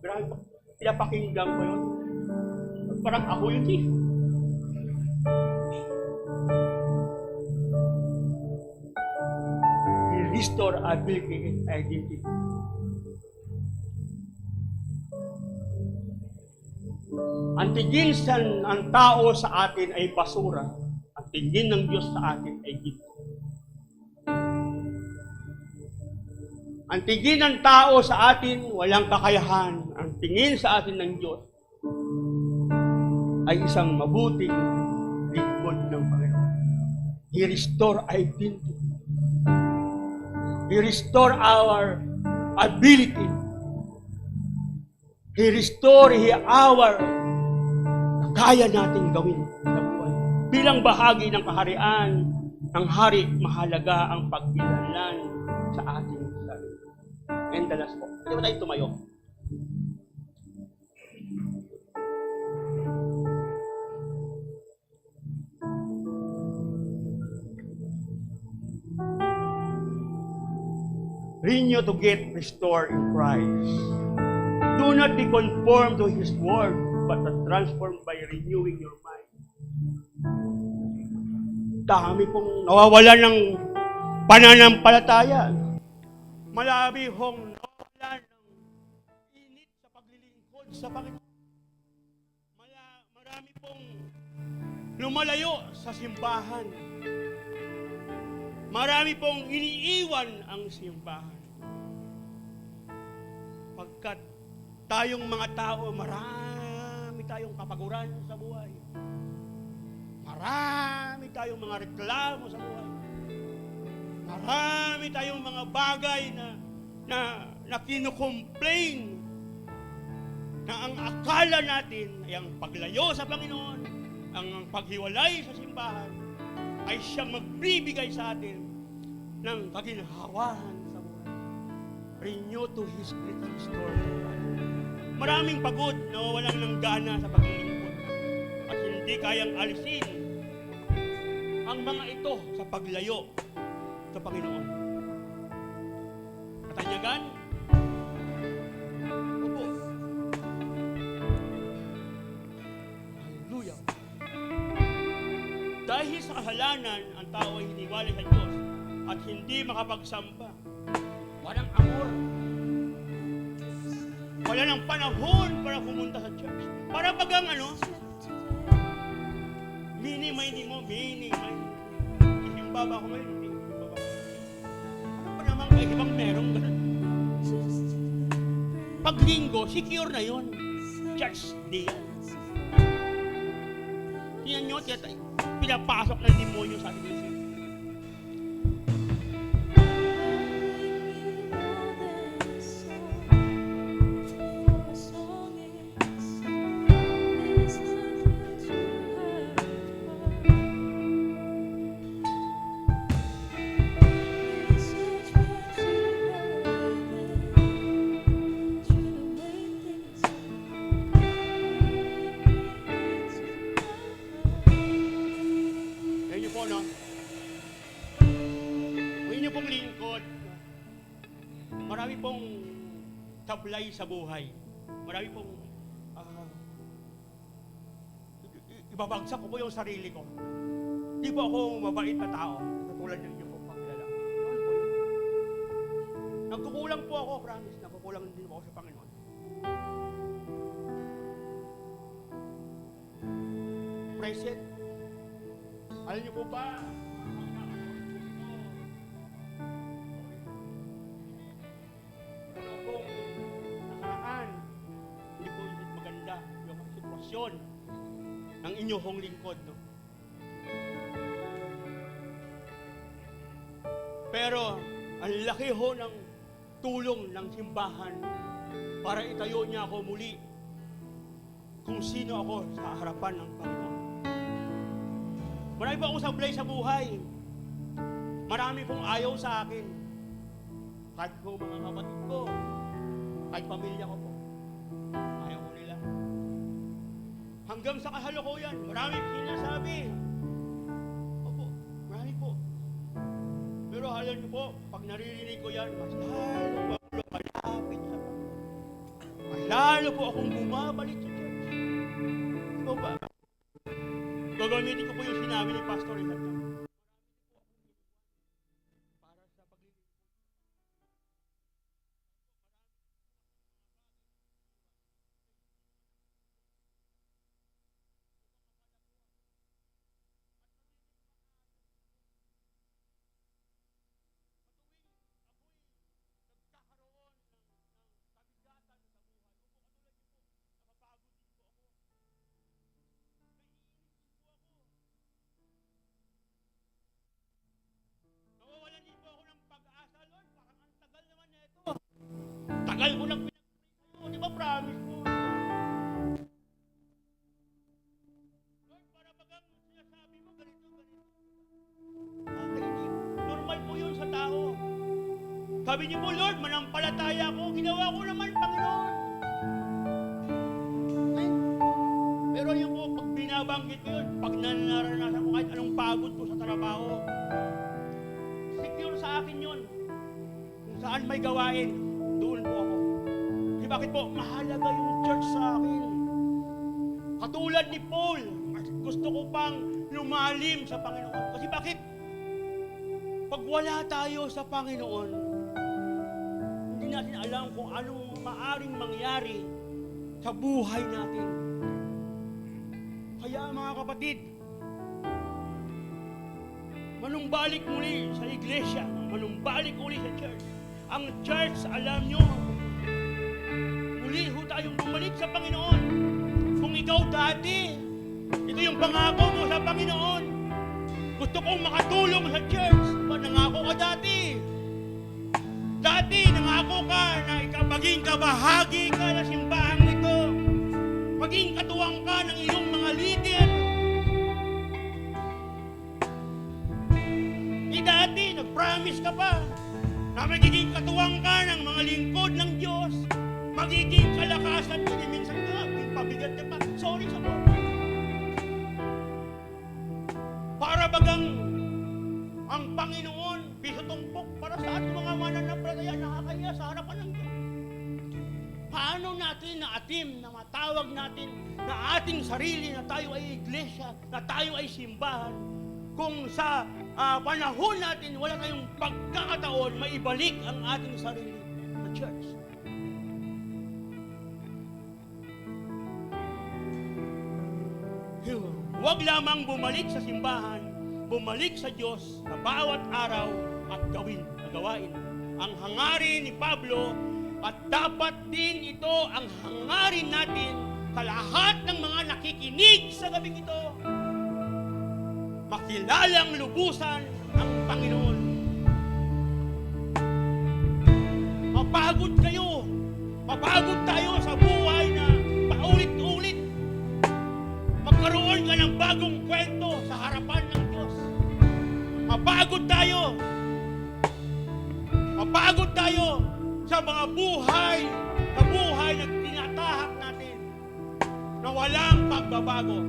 Grabe po. Pinapakinggan ko yun. Parang ako yun eh. Restore ability and identity. Ang tingin ng tao sa atin ay basura. Ang tingin ng Diyos sa atin ay ginto. Ang tingin ng tao sa atin, walang kakayahan. Ang tingin sa atin ng Diyos ay isang mabuting lingkod ng Panginoon. He restore identity. He restore our ability. He restore our kaya nating gawin sa buhay. Bilang bahagi ng kaharian ng hari, mahalaga ang pagkilanlan sa ating sarili. And the last po. Hindi ba tayo tumayo? Renew to get restored in Christ. Do not be conformed to His word, but transformed by renewing your mind. Dami pong nawawalan ng pananampalataya. Malabi hong nawawalan ng init sa paglilingkod sa Panginoon. Marami pong lumalayo sa simbahan. Marami pong iniiwan ang simbahan. Pagkat tayong mga tao, marami tayong kapaguran sa buhay. Marami tayong mga reklamo sa buhay. Marami tayong mga bagay na kinukomplain na ang akala natin ay ang paglayo sa Panginoon, ang paghiwalay sa simbahan, ay siyang magbibigay sa atin ng kaginhawahan sa buhay. Renew to His great restore. Maraming pagod na walang ng gana sa paglilingkod at hindi kayang alisin ang mga ito sa paglayo sa Panginoon. Katanyagan? Opo. Hallelujah. Dahil sa kasalanan, ang tao ay hiniwalay sa Diyos at hindi makapagsamba. Walang amor. Wala ng panahon para pumunta sa church. Para bagang mini-minding mo, mini-minding. Ihimba ba ako ngayon? Ihimba ba? Ano pa naman kayo ibang merong ganun? Pag linggo, secure na yun. Church day yan. Tingnan nyo, pinapasok ng demonyo sa ating isip. Marami pong tablay sa buhay. Marami pong ibabagsak ko po yung sarili ko. Di po ako mabait na tao. Katulad ng inyo po pakilala. Noon po yun. Nagkukulang po ako, promise. Nagkukulang din po ako sa Panginoon. Present. Alam niyo po ba, ng inyong lingkod, no? Pero ang laki ho ng tulong ng simbahan para itayo niya ako muli kung sino ako sa harapan ng Panginoon. Marami pa akong sablay sa buhay. Marami pong ayaw sa akin. Kahit po mga kapatid ko, kahit pamilya ko po. Ayaw ko nila. Hanggang sa kasalukuyan, maraming sinasabi. Opo, marami po. Pero Pero alam niyo po, pag naririnig ko yan, mas lalo po ako lumalapit sa Panginoon. Mas lalo po akong bumabalik sa church. Ikaw ba? Gagamitin ko po yung sinabi ni Pastor Richard. Para sa paglilingkod. Nawawalan din po ako ng pag-asa, Lord. Parang ang tagal naman nito. Tagal ko nang pinag-pray sa'yo. Di ba promise mo? Lord, para bagang sinasabi mo ganito, ganito. Hindi. Normal po yun sa tao. Sabi niyo po, Lord, manampalataya ko. Ginawa ko naman, Panginoon. Ay, pero yun po, pag binabanggit ko yun, pag naranasan ko kahit anong pagod ko sa trabaho, secure sa akin yun. Kung saan may gawain, doon po ako. Kasi bakit po? Mahalaga yung church sa akin. Katulad ni Paul, gusto ko pang lumalim sa Panginoon. Kasi bakit? Pag wala tayo sa Panginoon, hindi natin alam kung anong maaring mangyari sa buhay natin. Kaya mga kapatid, manumbalik muli sa iglesia, manumbalik muli sa church. Ang church, alam nyo, muli ho tayong bumalik sa Panginoon. Kung ikaw dati, ito yung pangako mo sa Panginoon. Gusto kong makatulong sa church. Nangako ka dati. Dati, nangako ka na maging kabahagi ka ng simbahan nito. Maging katuwang ka ng iyong mga leader. Dati, nag-promise ka pa na magiging katuwang ka ng mga lingkod ng Diyos, magiging kalakasan ka, minsan ka, pabigat ka pa, sorry sa Lord. Para bagang ang Panginoon, piso tumpok para sa ating mga mananampalataya, nakakaya sa harapan ng Diyos. Paano natin na-atim, na matawag natin na ating sarili, na tayo ay iglesia, na tayo ay simbahan, kung sa panahon natin, wala tayong pagkakataon, maibalik ang ating sarili na church. Huwag lamang bumalik sa simbahan, bumalik sa Diyos na bawat araw at gawain. Ang hangarin ni Pablo, at dapat din ito ang hangarin natin sa lahat ng mga nakikinig sa gabing ito. Makilalang lubusan ang Panginoon. Mapagod kayo. Mapagod tayo sa buhay na paulit-ulit. Magkaroon ka ng bagong kwento sa harapan ng Diyos. Mapagod tayo. Mapagod tayo sa mga buhay na tinatahak natin na walang pagbabago.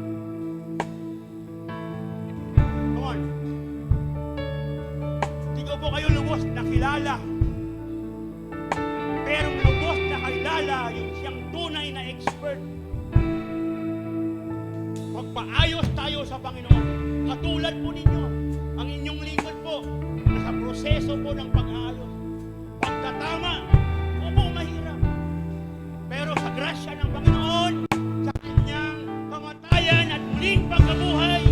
Hindi ko po kayo lubos na kilala. Pero lubos na kilala yung siyang tunay na expert. Magpaayos tayo sa Panginoon. Katulad po ninyo, ang inyong lingkod po, nasa proseso po ng pag-aayos. Pagtatama, opo, mahirap. Pero sa grasya ng Panginoon, sa kanyang kamatayan at muling pagkabuhay,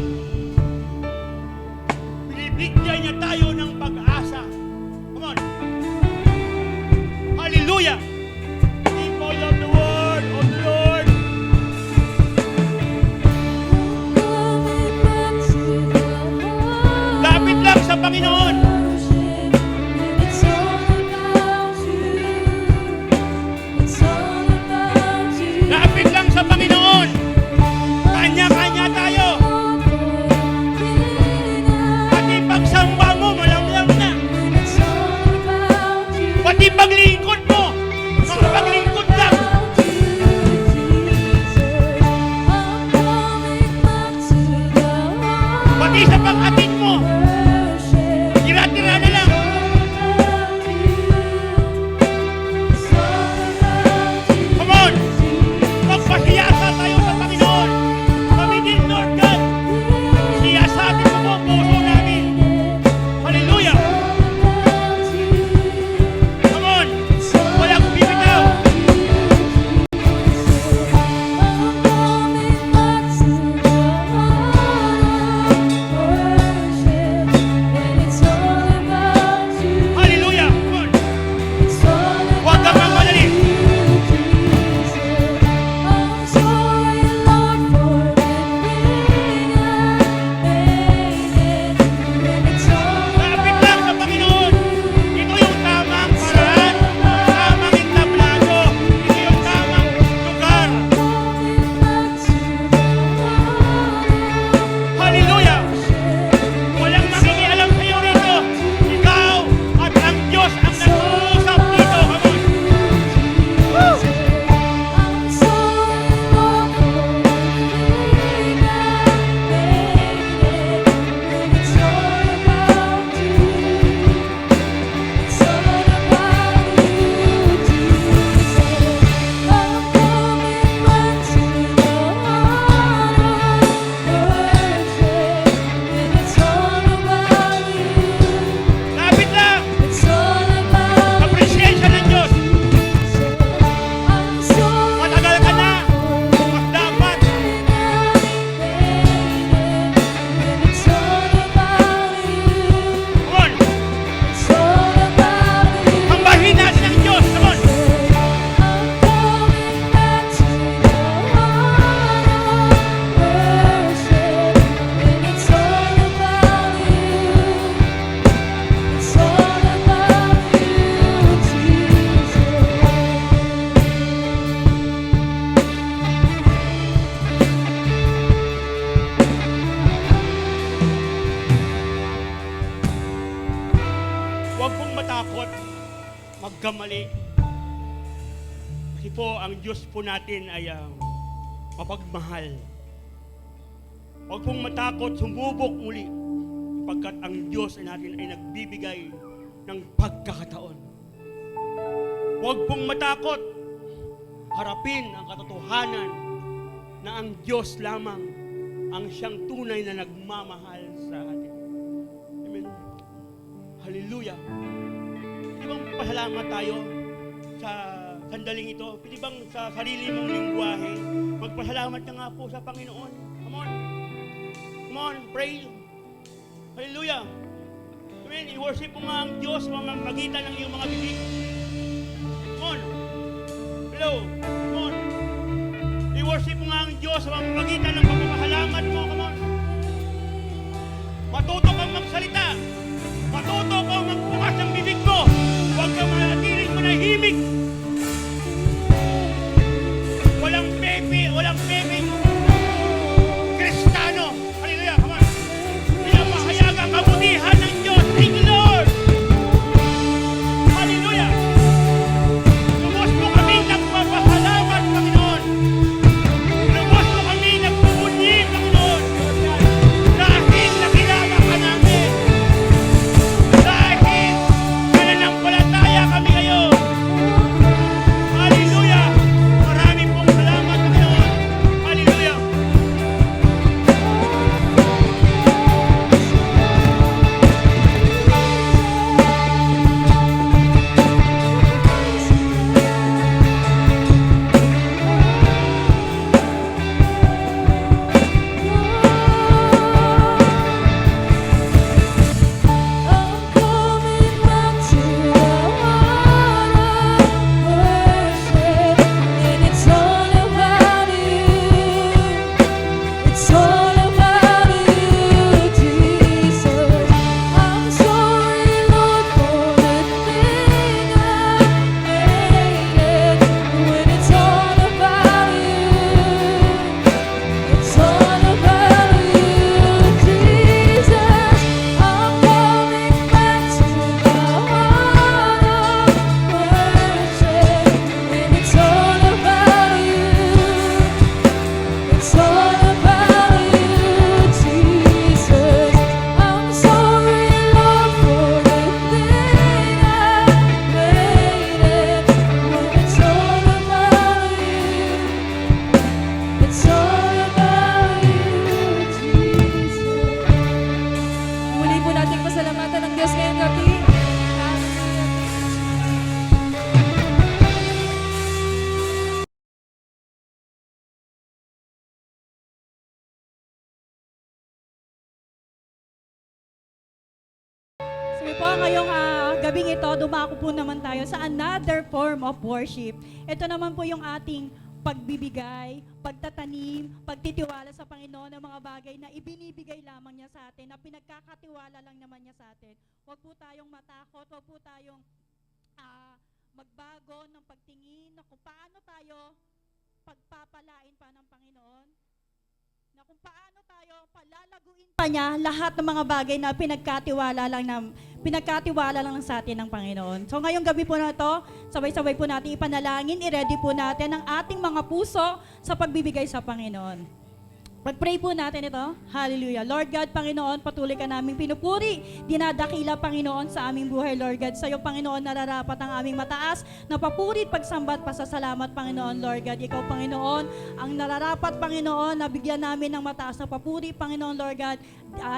binibigyan niya tayo ng pag-asa. Come on. Hallelujah. People of the word of the Lord. Lapit lang sa Panginoon. Lapit lang sa Panginoon. Kanya-kanya tayo. At ipagsamba mo, malamlang na. pong matakot magkamali. Kasi po, ang Diyos po natin ay mapagmahal. Huwag pong matakot, sumubok muli. Pagkat ang Diyos natin ay nagbibigay ng pagkakataon. Huwag pong matakot. Harapin ang katotohanan na ang Diyos lamang ang siyang tunay na nagmamahal sa atin. Amen. Hallelujah. Pwede bang pasalamat tayo sa sandaling ito? Pwede bang sa sarili mong lingwahe, magpasalamat ka nga po sa Panginoon? Come on. Come on, pray. Hallelujah. Amen. I-worship mo nga ang Diyos sa magitan ng iyong mga bibig. Come on. Hello. Come on. I-worship mo nga ang Diyos sa magitan ng pagpapahalamat mo. Come on. Matuto kang magsalita. Matuto kang magbukas ng bibig mo. Huwag kang manatiling manahimik. Walang pepe, walang pepe. Kristano. Hallelujah. Come on. Pinapahayag ang kabutihan ng Diyos. Thank you, Lord. Hallelujah. Lubos mo kami nagpapahalamat, Panginoon. Lubos mo kami nagpupunyi, Panginoon. Dahil nakilala ka namin. Dahil nananampalataya kami ngayon. Hallelujah. Marami pong salamat, Panginoon. Hallelujah. I'm coming back to the heart of worship, and it's all about you. It's all about you, Jesus. I'm sorry, Lord, for the thing I made. When it's all about you, it's all about you, Jesus. I'm coming back to the heart of worship, and it's all about you. It's all about you, Jesus. I'm sorry, Lord, for the thing I made. When it's all about you, it's all about you, Jesus. Muli po nating pasalamatan ng Diyos ngayong gabi. Sabi po, ngayong gabing ito, dumako po naman tayo sa another form of worship. Ito naman po yung ating pagbibigay, pagtatanim, pagtitiwala sa Panginoon ng mga bagay na ibinibigay lamang niya sa atin, na pinagkakatiwala lang naman niya sa atin. Huwag po tayong matakot, huwag po tayong magbago ng pagtingin na kung paano tayo pagpapalain pa ng Panginoon, na kung paano tayo palalaguin pa niya lahat ng mga bagay na pinagkatiwala lang sa atin ng Panginoon. So ngayong gabi po na ito, sabay-sabay po natin ipanalangin, i-ready po natin ang ating mga puso sa pagbibigay sa Panginoon. Pag-pray po natin ito. Hallelujah. Lord God, Panginoon, patuloy ka naming pinupuri, dinadakila, Panginoon, sa aming buhay, Lord God. Sa iyo, Panginoon, nararapat ang aming mataas na papuri at pagsambat, pasasalamat, Panginoon, Lord God. Ikaw, Panginoon, ang nararapat, Panginoon, na bigyan namin ng mataas na papuri, Panginoon, Lord God.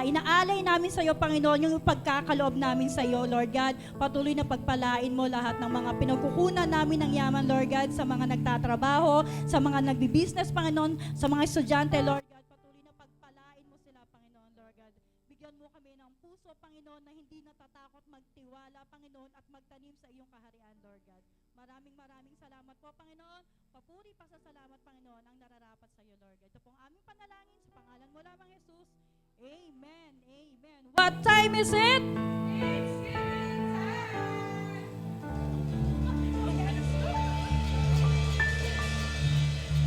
Inaalay namin sa iyo, Panginoon, yung pagkakaloob namin sa iyo, Lord God. Patuloy na pagpalain mo lahat ng mga pinagkukunan namin ng yaman, Lord God, sa mga nagtatrabaho, sa mga nagbi-business, Panginoon, sa mga estudyante, Lord God. Patuloy na pagpalain mo sila, Panginoon, Lord God. Bigyan mo kami ng puso, Panginoon, na hindi natatakot magtiwala, Panginoon, at magtanim sa iyong kaharian, Lord God. Maraming salamat po, Panginoon. Papuri, pasasalamat, Panginoon, ang nararapat sa iyo, Lord God. Ito pong aming panalangin sa pangalan mo lamang, Jesus. Amen. Amen. What time is it?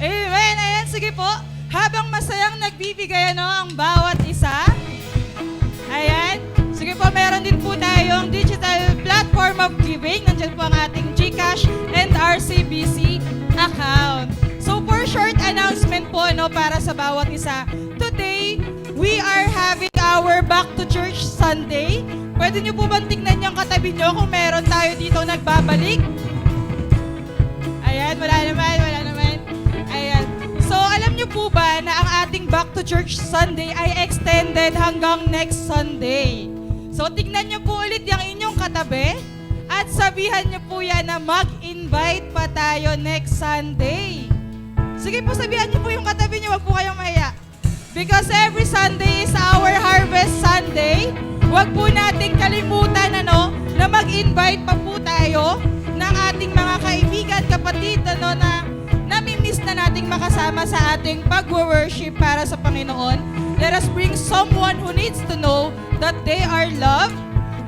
Amen. Ayan, sige po. Habang masayang nagbibigay ang bawat isa. Ayan. Sige Sige po, meron din po tayong digital platform of giving. Nandiyan po ang ating GCash and RCBC account. So for short announcement po para sa bawat isa, today we are having our Back to Church Sunday. Pwede niyo po bang tignan yung katabi niyo kung meron tayo dito nagbabalik? Ayan, wala naman. Ayan. So alam niyo po ba na ang ating Back to Church Sunday ay extended hanggang next Sunday? So tignan niyo po ulit yung inyong katabi at sabihan niyo po yan na mag-invite pa tayo next Sunday. Sige po, sabihan niyo po yung katabi niyo, wag po kayong mahiya. Because every Sunday is our Harvest Sunday. Wag po nating kalimutan na mag-invite pa po tayo ng ating mga kaibigan, kapatid na nami-miss na nating makasama sa ating pag-worship para sa Panginoon. Let us bring someone who needs to know that they are loved.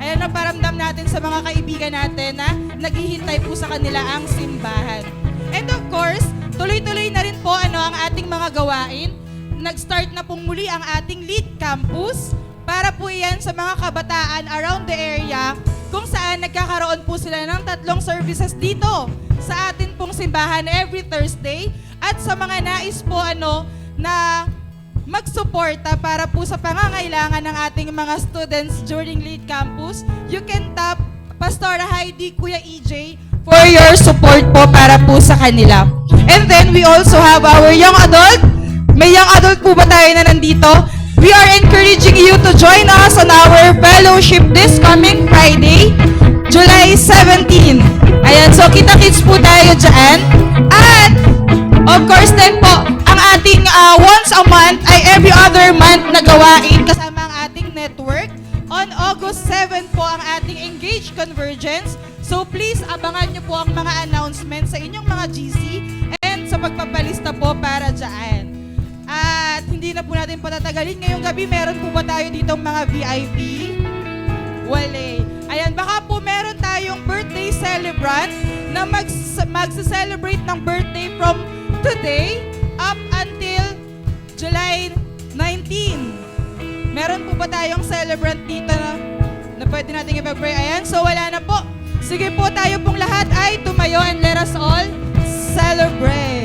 Ayan na paramdam natin sa mga kaibigan natin na naghihintay po sa kanila ang simbahan. And of course, tuloy-tuloy na rin po ang ating mga gawain. Nag-start na pong muli ang ating Lead Campus para po yan sa mga kabataan around the area kung saan nagkakaroon po sila ng 3 services dito sa atin pong simbahan every Thursday at sa mga nais po na magsuporta para po sa pangangailangan ng ating mga students during Lead Campus, you can tap Pastora Heidi, Kuya EJ for your support po para po sa kanila. And then we also have our young adult. May young adult po ba tayo na nandito? We are encouraging you to join us on our fellowship this coming Friday, July 17. Ayan, so kita-kits po tayo dyan. At, of course din po, ang ating once a month ay every other month na gawain kasama ang ating network. On August 7 po ang ating Engage Convergence. So please, abangan nyo po ang mga announcements sa inyong mga GC and sa pagpapalista po para dyan. At hindi na po natin patatagalin. Ngayong gabi, meron po ba tayo ditong mga VIP? Wale. Ayan, baka po meron tayong birthday celebrant na magsa-celebrate ng birthday from today up until July 19. Meron po ba tayong celebrant dito na pwede natin ipag-pray? Ayan, so wala na po. Sige po, tayo pong lahat ay tumayo and let us all celebrate.